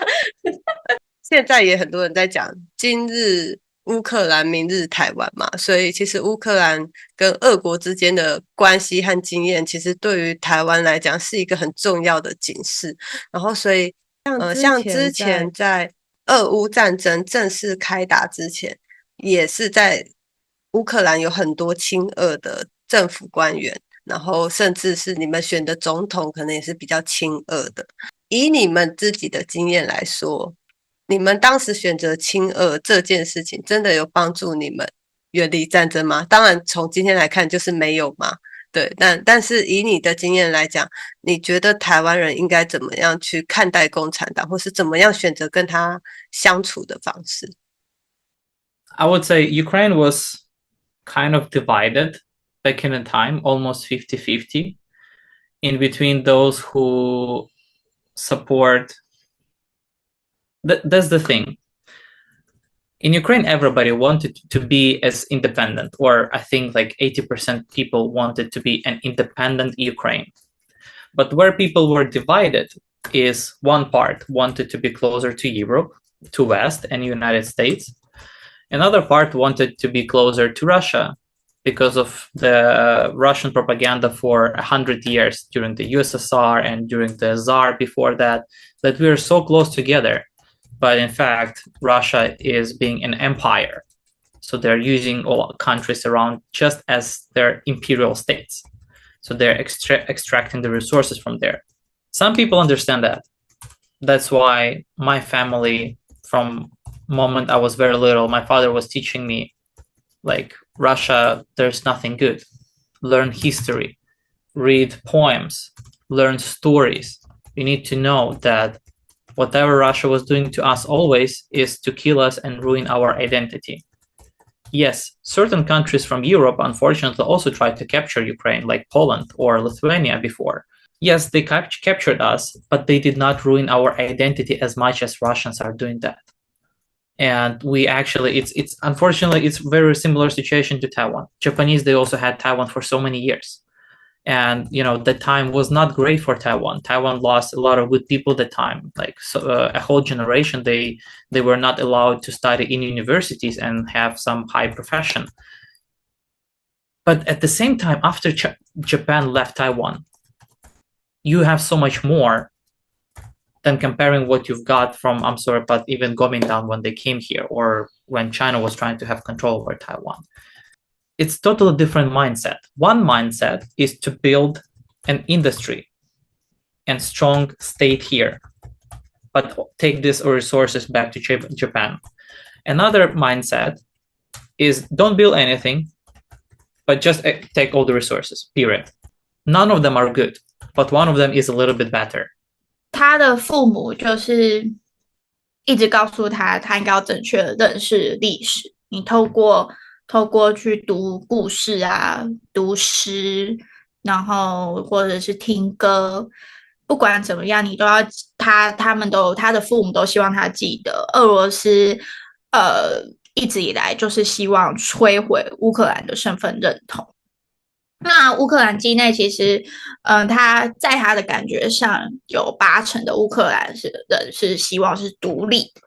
现在也很多人在讲今日乌克兰，明日台湾嘛，所以其实乌克兰跟俄国之间的关系和经验，其实对于台湾来讲是一个很重要的警示。然后所以像之前在俄乌战争正式开打之前，也是在乌克兰有很多亲俄的政府官员，然后甚至是你们选的总统可能也是比较亲俄的。以你们自己的经验来说，你们当时选择亲俄这件事情，真的有帮助你们远离战争吗？当然，从今天来看就是没有嘛。对，但是以你的经验来讲，你觉得台湾人应该怎么样去看待共产党，或是怎么样选择跟他相处的方式？ I would say Ukraine was kind of divided back in the time, almost 50-50, in between those who support. That's the thing. In Ukraine, everybody wanted to be as independent, or I think like 80% people wanted to be an independent Ukraine. But where people were divided is one part wanted to be closer to Europe, to West and United States. Another part wanted to be closer to Russia because of the Russian propaganda for 100 years during the USSR and during the Tsar before that we are so close together. But in fact, Russia is being an empire. So they're using all countries around just as their imperial states. So they're extracting the resources from there. Some people understand that. That's why my family, from moment I was very little, my father was teaching me, like, Russia, there's nothing good. Learn history, read poems, learn stories. You need to know that whatever Russia was doing to us always is to kill us and ruin our identity. Yes, certain countries from Europe, unfortunately, also tried to capture Ukraine, like Poland or Lithuania before. Yes, they captured us, but they did not ruin our identity as much as Russians are doing that. And we actually, it's unfortunately, it's very similar situation to Taiwan. Japanese, they also had Taiwan for so many years. And, the time was not great for Taiwan. Taiwan lost a lot of good people at the time, like a whole generation. They were not allowed to study in universities and have some high profession. But at the same time, after Japan left Taiwan, you have so much more than comparing what you've got from, I'm sorry, but even Kuomintang when they came here, or when China was trying to have control over Taiwan. It's totally different mindset. One mindset is to build an industry and strong state here, but take these resources back to Japan. Another mindset is don't build anything, but just take all the resources, period. None of them are good, but one of them is a little bit better. 他的父母就是一直告诉他，他应该要正确的认识历史。你透过去读故事啊，读诗，然后或者是听歌，不管怎么样，你都要他的父母都希望他记得，俄罗斯一直以来就是希望摧毁乌克兰的身份认同。那乌克兰境内其实，他在他的感觉上有80%的乌克兰人是希望是独立的。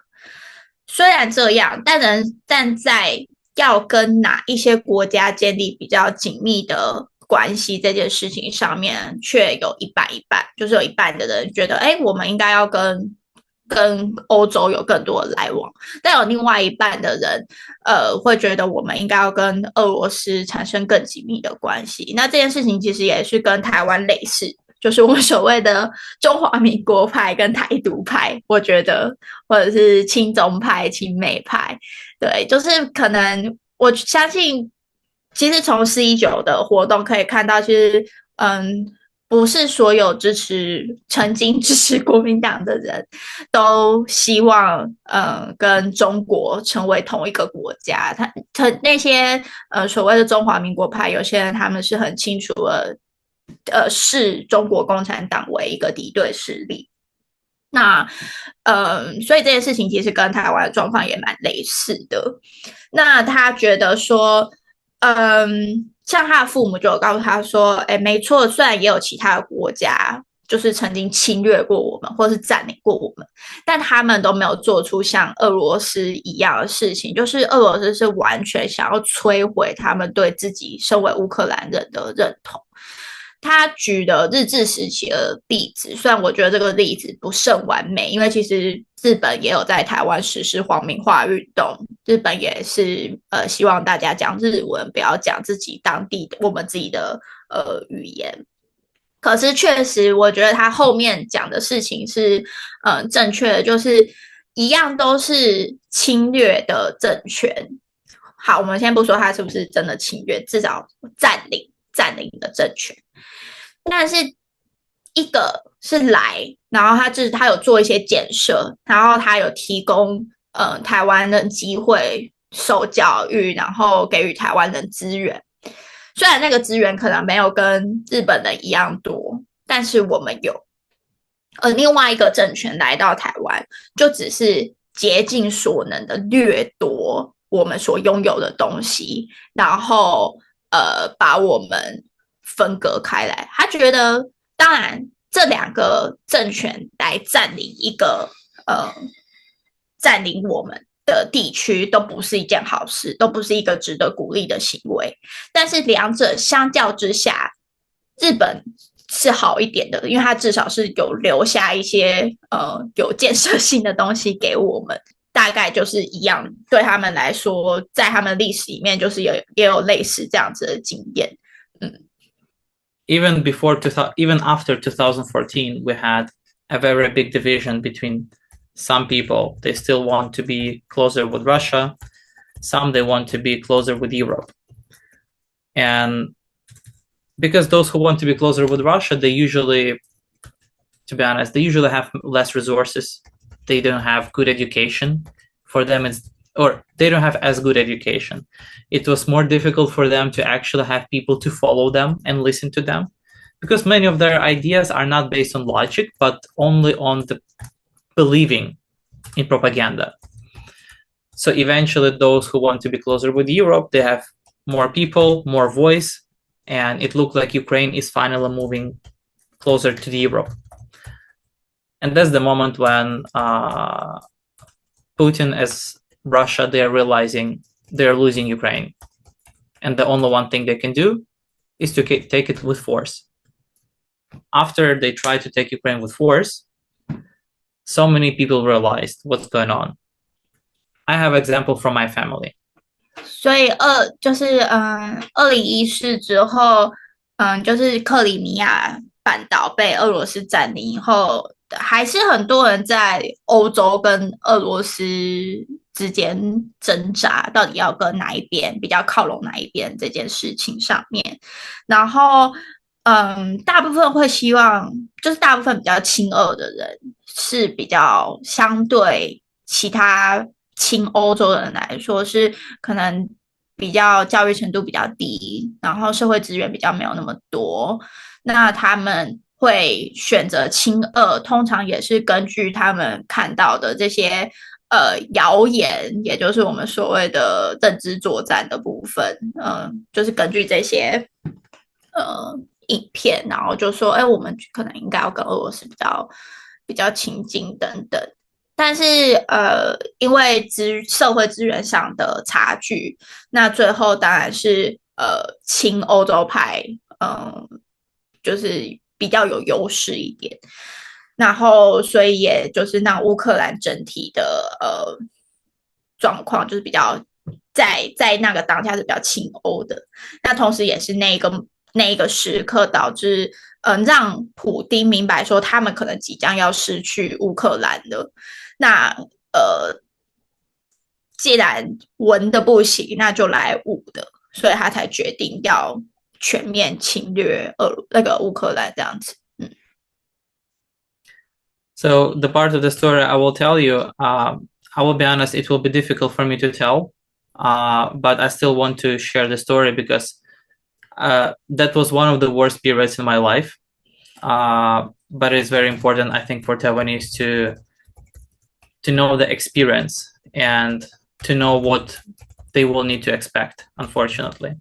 虽然这样，但在要跟哪一些国家建立比较紧密的关系这件事情上面，却有一半一半，就是有一半的人觉得，我们应该要跟欧洲有更多的来往，但有另外一半的人，会觉得我们应该要跟俄罗斯产生更紧密的关系。那这件事情其实也是跟台湾类似，就是我们所谓的中华民国派跟台独派，我觉得，或者是亲中派、亲美派，对，就是可能我相信，其实从419的活动可以看到，其实，不是所有曾经支持国民党的人都希望跟中国成为同一个国家。他那些所谓的中华民国派，有些人他们是很清楚的视中国共产党为一个敌对势力。那所以这件事情其实跟台湾的状况也蛮类似的。那他觉得说，像他的父母就有告诉他说，哎，没错，虽然也有其他的国家就是曾经侵略过我们，或是占领过我们，但他们都没有做出像俄罗斯一样的事情，就是俄罗斯是完全想要摧毁他们对自己身为乌克兰人的认同。他举的日治时期的例子，虽然我觉得这个例子不甚完美，因为其实日本也有在台湾实施皇民化运动，日本也是希望大家讲日文，不要讲自己当地的我们自己的语言。可是确实，我觉得他后面讲的事情是正确的，就是一样都是侵略的政权。好，我们先不说他是不是真的侵略，至少占领的政权。但是一个是来，然后他有做一些建设，然后他有提供台湾人机会受教育，然后给予台湾人资源。虽然那个资源可能没有跟日本人一样多，但是我们有。另外一个政权来到台湾，就只是竭尽所能的掠夺我们所拥有的东西，然后把我们分割开来。他觉得，当然这两个政权来占领占领我们的地区都不是一件好事，都不是一个值得鼓励的行为。但是两者相较之下，日本是好一点的，因为它至少是有留下一些有建设性的东西给我们。大概就是一样，对他们来说，在他们历史里面，就是也有类似这样子的经验。Even after 2014, we had a very big division between some people. They still want to be closer with Russia. Some they want to be closer with Europe. And because those who want to be closer with Russia, they usually, to be honest, they usually have less resources. They don't have good education. For them, they don't have as good education. It was more difficult for them to actually have people to follow them and listen to them, because many of their ideas are not based on logic, but only on the believing in propaganda. So eventually, those who want to be closer with Europe, they have more people, more voice, and it looked like Ukraine is finally moving closer to Europe. And that's the moment when Putin as Russia, they are realizing they're losing Ukraine. And the only one thing they can do is to take it with force. After they try to take Ukraine with force, so many people realized what's going on. I have an example from my family. 所以2014之后，就是克里米亚半岛被俄罗斯占领以后，还是很多人在欧洲跟俄罗斯之间挣扎，到底要跟哪一边比较靠拢哪一边这件事情上面。然后，大部分会希望，就是大部分比较亲俄的人是比较相对其他亲欧洲的人来说是可能比较教育程度比较低，然后社会资源比较没有那么多，那他们会选择亲俄，通常也是根据他们看到的这些谣言，也就是我们所谓的认知作战的部分，就是根据这些影片，然后就说，我们可能应该要跟俄罗斯比较亲近等等。但是因为社会资源上的差距，那最后当然是亲欧洲派，就是比较有优势一点。然后所以也就是让乌克兰整体的状况就是比较在那个当下是比较亲欧的。那同时也是那一个时刻导致让普丁明白说他们可能即将要失去乌克兰了。那既然文的不行，那就来武的，所以他才决定要全面侵略乌克兰这样子。So the part of the story I will tell you, I will be honest, it will be difficult for me to tell, but I still want to share the story because that was one of the worst periods in my life. But it's very important, I think, for Taiwanese to know the experience and to know what they will need to expect, unfortunately.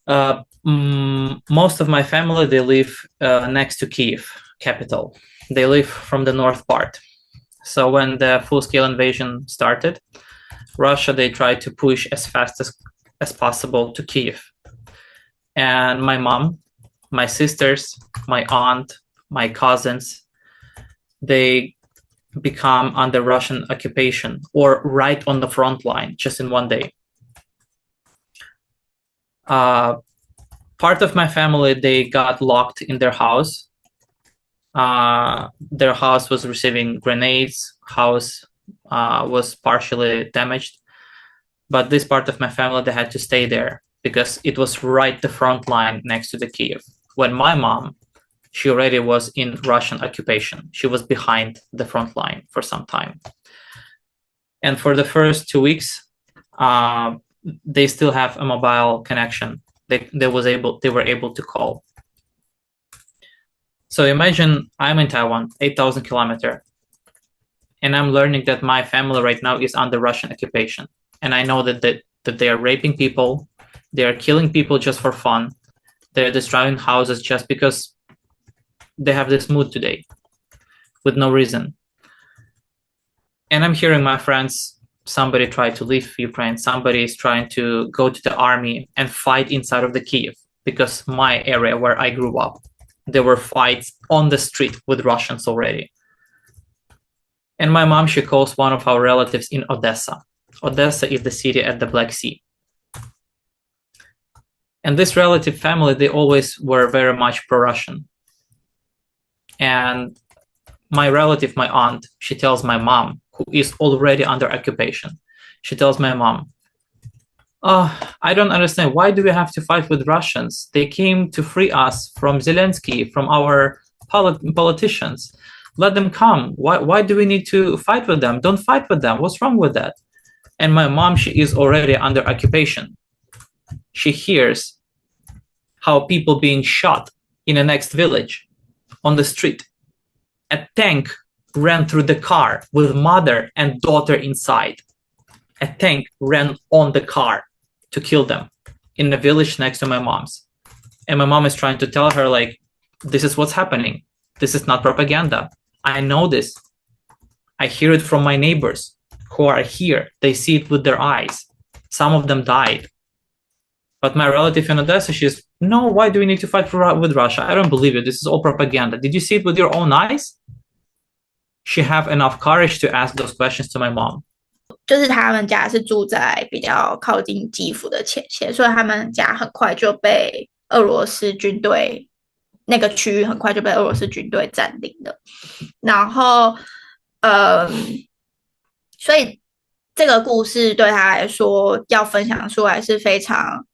Most of my family, they live next to Kiev, capital. They live from the north part. So when the full-scale invasion started, Russia, they tried to push as fast as possible to Kiev. And my mom, my sisters, my aunt, my cousins, they become under Russian occupation or right on the front line just in one day. Part of my family, they got locked in their house. Their house was receiving grenades, house was partially damaged. But this part of my family, they had to stay there because it was right the front line next to the Kiev. When my mom, she already was in Russian occupation. She was behind the front line for some time. And for the first 2 weeks, they still have a mobile connection. They were able to call. So imagine I'm in Taiwan, 8,000 kilometers, and I'm learning that my family right now is under Russian occupation. And I know that they are raping people, they are killing people just for fun, they're destroying houses just because they have this mood today, with no reason. And I'm hearing my friends, somebody tried to leave Ukraine, somebody is trying to go to the army and fight inside of the Kiev, because my area where I grew up, there were fights on the street with Russians already. And my mom, she calls one of our relatives in Odessa. Odessa is the city at the Black Sea. And this relative family, they always were very much pro-Russian. And my relative, my aunt, she tells my mom, who is already under occupation, she tells my mom, "Oh, I don't understand. Why do we have to fight with Russians? They came to free us from Zelensky, from our politicians. Let them come. Why do we need to fight with them? Don't fight with them. What's wrong with that?" And my mom, she is already under occupation. She hears how people being shot in the next village on the street. A tank ran through the car with mother and daughter inside. A tank ran on the car to kill them in the village next to my mom's. And my mom is trying to tell her, like, this is what's happening. This is not propaganda. I know this. I hear it from my neighbors who are here. They see it with their eyes. Some of them died. But my relative in Odessa, she's, no, why do we need to fight with Russia? I don't believe it. This is all propaganda. Did you see it with your own eyes? She have enough courage to ask those questions to my mom. 就是他们家是住在比较靠近基辅的前线，所以他们家很快就被俄罗斯军队那个区域很快就被俄罗斯军队占领了。然后，所以这个故事对他来说要分享出来是非常，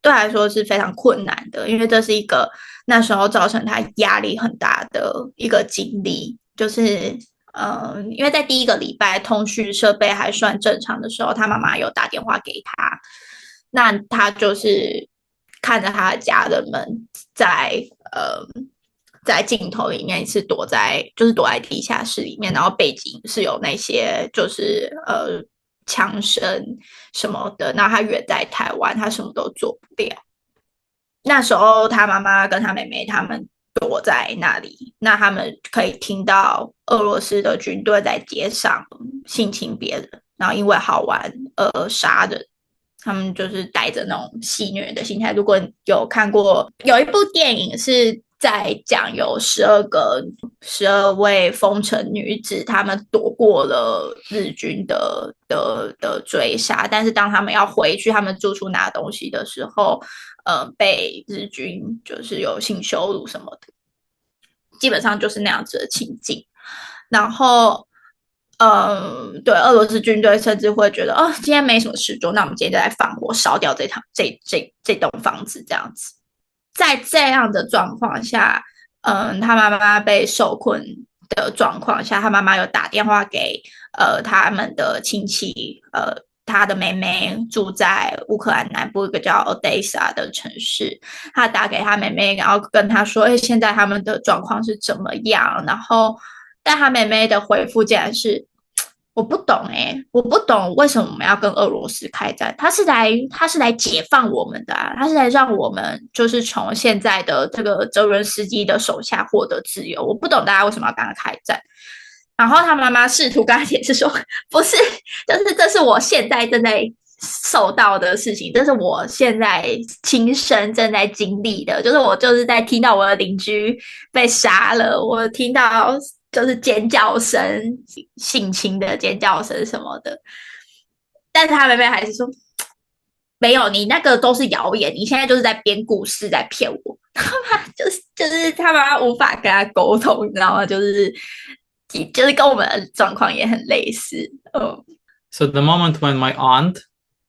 对他来说是非常困难的，因为这是一个那时候造成他压力很大的一个经历，就是。因为在第一个礼拜通讯设备还算正常的时候，他妈妈有打电话给他，那他就是看着他的家人们在镜头里面是躲在地下室里面，然后背景是有那些就是枪声什么的，然后他远在台湾，他什么都做不了。那时候他妈妈跟他妹妹他们躲在那里，那他们可以听到俄罗斯的军队在街上性侵别人，然后因为好玩而杀人。他们就是带着那种戏谑的心态。如果有看过，有一部电影是在讲有12位封城女子，她们躲过了日军的追杀，但是当他们要回去他们住处拿东西的时候，被日军就是有性羞辱什么的，基本上就是那样子的情境。然后，对，俄罗斯军队甚至会觉得，哦，今天没什么事做，那我们今天就来放火烧掉这栋房子，这样子。在这样的状况下，他妈妈被受困的状况下，他妈妈有打电话给他们的亲戚，他的妹妹住在乌克兰南部一个叫 Odessa 的城市，他打给他妹妹，然后跟他说，现在他们的状况是怎么样？然后，但他妹妹的回复竟然是，我不懂我不懂为什么我们要跟俄罗斯开战？他是来解放我们的啊，他是来让我们就是从现在的这个泽伦斯基的手下获得自由。我不懂大家为什么要跟他开战。然后他妈妈试图跟他解释说，不是，就是这是我现在正在受到的事情，这是我现在亲身正在经历的，就是我就是在听到我的邻居被杀了，我听到就是尖叫声、性侵的尖叫声什么的，但是他妹妹还是说没有，你那个都是谣言，你现在就是在编故事，在骗我。他妈就是他妈无法跟他沟通，你知道吗？就是跟我们的状况也很类似。So the moment when my aunt,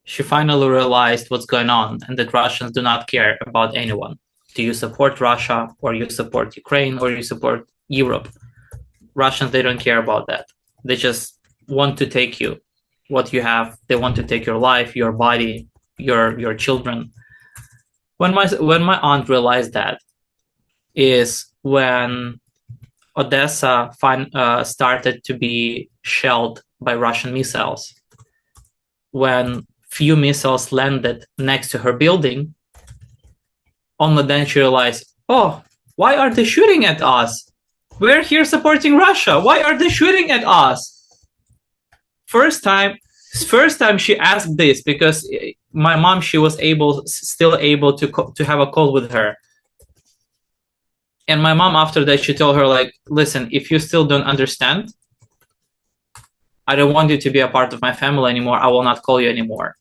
she finally realized what's going on and that Russians do not care about anyone. Do you support Russia or you support Ukraine or you support Europe? Russians, they don't care about that. They just want to take you, what you have. They want to take your life, your body, your children. When my aunt realized that is when Odessa started to be shelled by Russian missiles. When few missiles landed next to her building, only then she realized, oh, why are they shooting at us? We're here supporting Russia. Why are they shooting at us? First time she asked this because my mom, she was still able to have a call with her. And my mom, after that, she told her, like, listen, if you still don't understand, I don't want you to be a part of my family anymore. I will not call you anymore.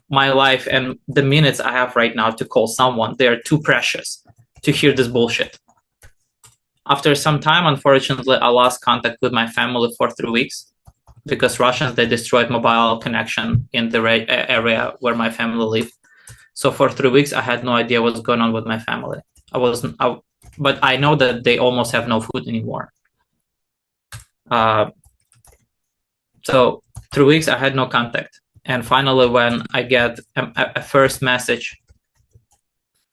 My life and the minutes I have right now to call someone, they are too precious to hear this bullshit. After some time, unfortunately, I lost contact with my family for 3 weeks because Russians, they destroyed mobile connection in the area where my family lived. So for 3 weeks, I had no idea what's going on with my family. But I know that they almost have no food anymore. So 3 weeks, I had no contact. And finally, when I get a first message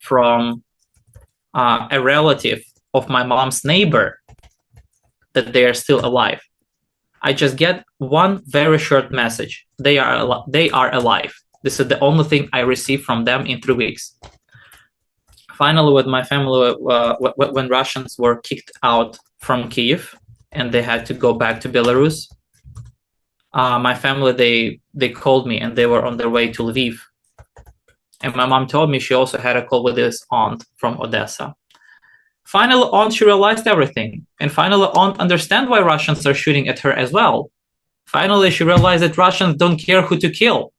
from a relative of my mom's neighbor that they are still alive, I just get one very short message. They are alive. This is the only thing I received from them in 3 weeks. Finally, with my family, when Russians were kicked out from Kyiv and they had to go back to Belarus, my family, they called me and they were on their way to Lviv. And my mom told me she also had a call with his aunt from Odessa. Finally, aunt, she realized everything. And finally, aunt understand why Russians are shooting at her as well. Finally, she realized that Russians don't care who to kill.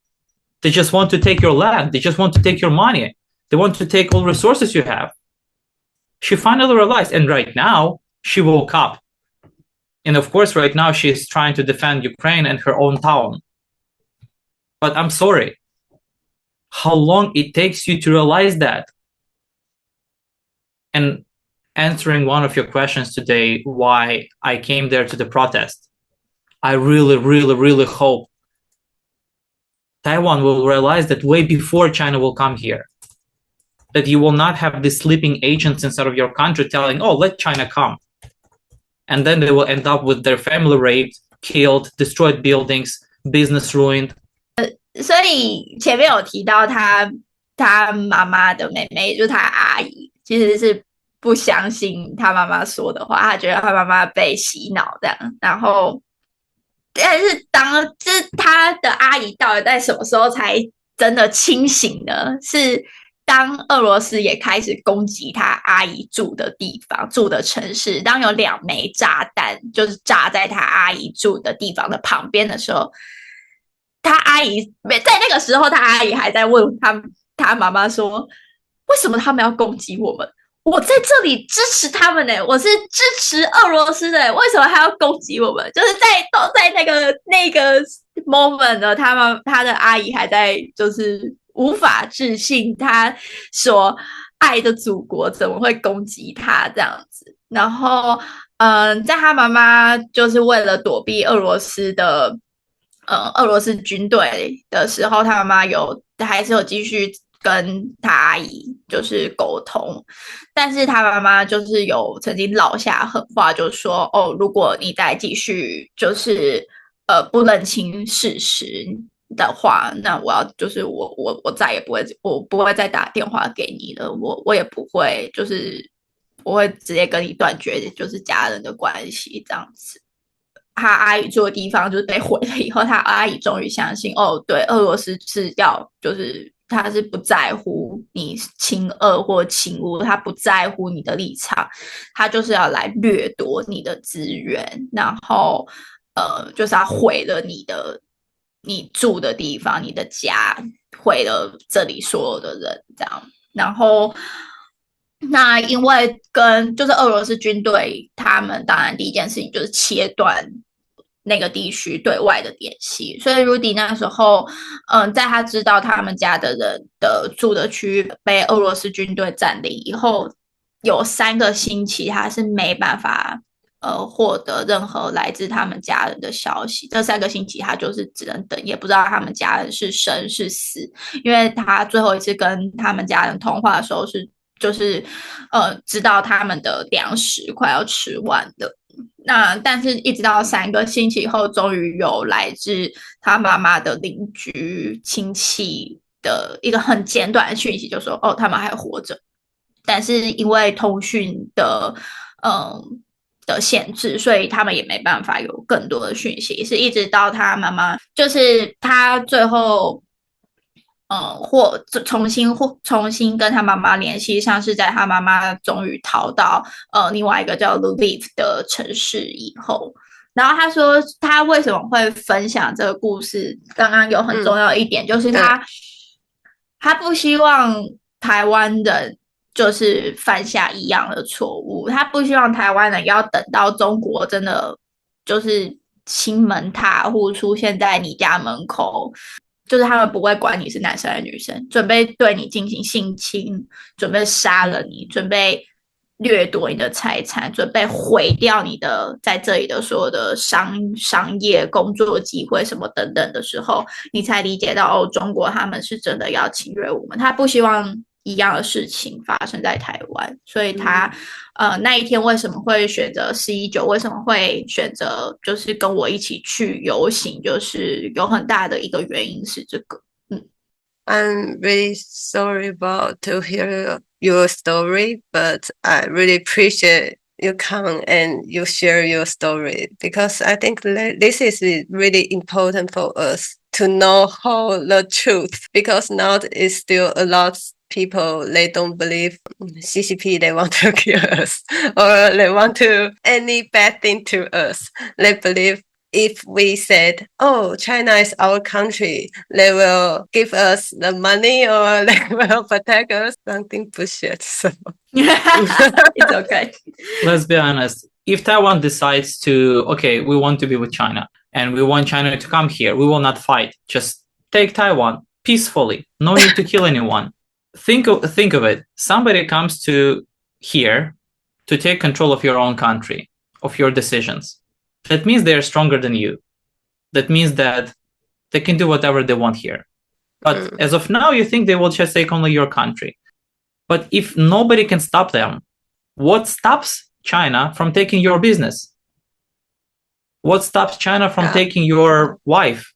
They just want to take your land. They just want to take your money. They want to take all resources you have. She finally realized, and right now, she woke up. And of course, right now, she's trying to defend Ukraine and her own town. But I'm sorry. How long it takes you to realize that? And answering one of your questions today, why I came there to the protest, I really, really, really hope Taiwan will realize that way before China will come here. That you will not have these sleeping agents inside of your country telling, oh, let China come. And then they will end up with their family raped, killed, destroyed buildings, business ruined. 所以前面有提到他妈妈的妹妹，就是他阿姨，其实是不相信他妈妈说的话，他觉得他妈妈被洗脑这样。然后，但是就是他的阿姨到底在什么时候才真的清醒呢？是当俄罗斯也开始攻击他阿姨住的地方、住的城市，当有2枚炸弹就是炸在他阿姨住的地方的旁边的时候，他阿姨在那个时候，他阿姨还在问他妈妈说：“为什么他们要攻击我们？我在这里支持他们呢，我是支持俄罗斯的，为什么还要攻击我们？”就是在那个 moment 呢，他的阿姨还在就是无法置信，他所爱的祖国怎么会攻击他这样子。然后，在他妈妈就是为了躲避俄罗斯军队的时候，他妈妈还是有继续跟他阿姨就是沟通，但是他妈妈就是有曾经落下狠话，就说哦，如果你再继续就是不认清事实的话，那我要就是我再也不会，我不会再打电话给你了，我也不会就是我会直接跟你断绝就是家人的关系这样子。他阿姨住的地方就是被毁了以后，他阿姨终于相信，哦，对，俄罗斯是要就是他是不在乎你亲俄或亲乌，他不在乎你的立场，他就是要来掠夺你的资源，然后就是要毁了你住的地方，你的家，毁了这里所有的人，这样，然后。那因为跟就是俄罗斯军队，他们当然第一件事情就是切断那个地区对外的联系，所以 Rudy 那时候，在他知道他们家的人的住的区域被俄罗斯军队占领以后，有3个星期他是没办法获得任何来自他们家人的消息。这3个星期他就是只能等，也不知道他们家人是生是死，因为他最后一次跟他们家人通话的时候就是知道他们的粮食快要吃完了。那但是一直到3个星期后，终于有来自他妈妈的邻居亲戚的一个很简短的讯息，就说哦他们还活着，但是因为通讯的的限制，所以他们也没办法有更多的讯息，是一直到他妈妈就是他最后。或重新跟他妈妈联系上，是在他妈妈终于逃到另外一个叫 Lviv 的城市以后。然后他说他为什么会分享这个故事，刚刚有很重要一点，就是他不希望台湾人就是犯下一样的错误，他不希望台湾人要等到中国真的就是亲门踏户出现在你家门口。就是他们不会管你是男生还是女生，准备对你进行性侵，准备杀了你，准备掠夺你的财产，准备毁掉你的在这里的所有的商业工作机会什么等等的时候，你才理解到哦，中国他们是真的要侵略我们，他不希望一样的事情发生在台湾，所以他那一天为什么会选择419？为什么会选择就是跟我一起去游行？就是有很大的一个原因是这个。I'm really sorry about to hear your story, but I really appreciate you come and you share your story because I think this is really important for us to know how the truth because now it's still a lot of people they don't believe CCP they want to kill us or they want to any bad thing to us. They believe if we said, oh, China is our country, they will give us the money or they will protect us, something bullshit. So. It's okay. Let's be honest. If Taiwan decides to, okay, we want to be with China and we want China to come here, we will not fight. Just take Taiwan peacefully. No need to kill anyone. Think of it. Somebody comes to here to take control of your own country, of your decisions. That means they're stronger than you. That means that they can do whatever they want here. But as of now, you think they will just take only your country. But if nobody can stop them, what stops China from taking your business? What stops China from taking your wife?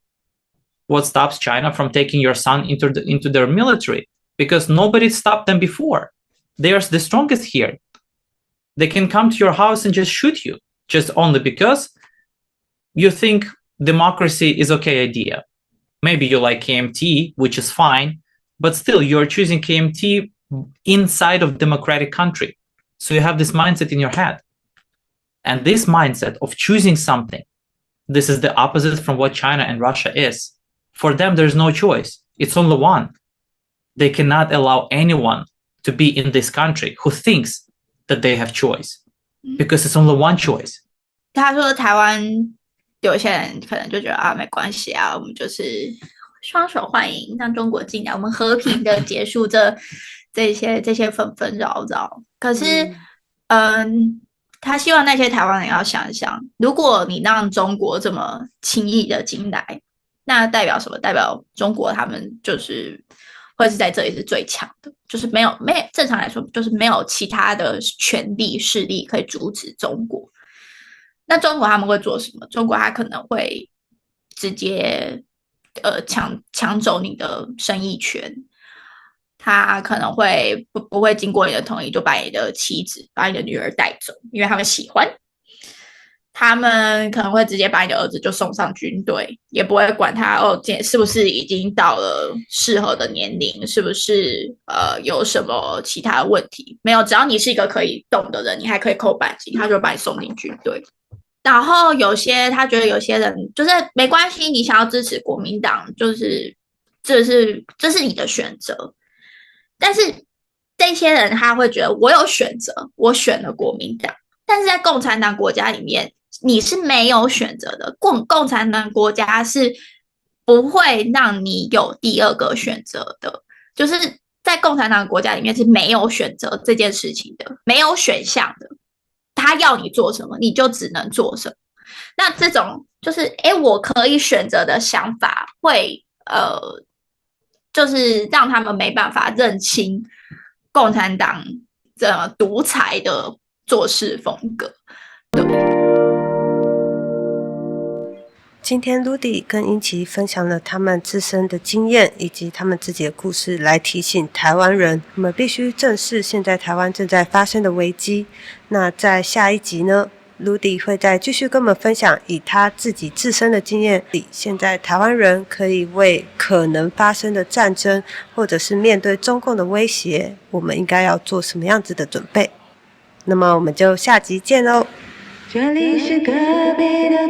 What stops China from taking your son into their military? Because nobody stopped them before. They are the strongest here. They can come to your house and just shoot you, just only because you think democracy is okay idea. Maybe you like KMT, which is fine, but still you're choosing KMT inside of democratic country. So you have this mindset in your head. And this mindset of choosing something, this is the opposite from what China and Russia is. For them, there's no choice. It's only one. They cannot allow anyone to be in this country who thinks that they have choice, because it's only one choice. 他说台湾有些人可能就觉得啊，没关系啊，我们就是双手欢迎，让中国进来，我们和平的结束这些纷纷扰扰。可是，他希望那些台湾人要想一想，如果你让中国这么轻易的进来，那代表什么？代表中国他们就是会是在这里是最强的，就是没有正常来说就是没有其他的权力势力可以阻止中国。那中国他们会做什么？中国他可能会直接抢走你的生意权。他可能会不会经过你的同意就把你的妻子、把你的女儿带走，因为他们喜欢。他们可能会直接把你的儿子就送上军队，也不会管他是不是已经到了适合的年龄，是不是有什么其他的问题，没有，只要你是一个可以动的人，你还可以扣扳机，他就把你送进军队。然后他觉得有些人就是没关系，你想要支持国民党，就是这是你的选择。但是这些人他会觉得我有选择，我选了国民党，但是在共产党国家里面你是没有选择的，共产党国家是不会让你有第二个选择的，就是在共产党国家里面是没有选择这件事情的，没有选项的，他要你做什么你就只能做什么。那这种就是我可以选择的想法会就是让他们没办法认清共产党这独裁的做事风格。对。今天 Rudy 跟英奇分享了他们自身的经验以及他们自己的故事，来提醒台湾人我们必须正视现在台湾正在发生的危机。那在下一集呢，Rudy 会再继续跟我们分享以他自己自身的经验里，现在台湾人可以为可能发生的战争或者是面对中共的威胁，我们应该要做什么样子的准备。那么我们就下集见喽。这里是隔壁的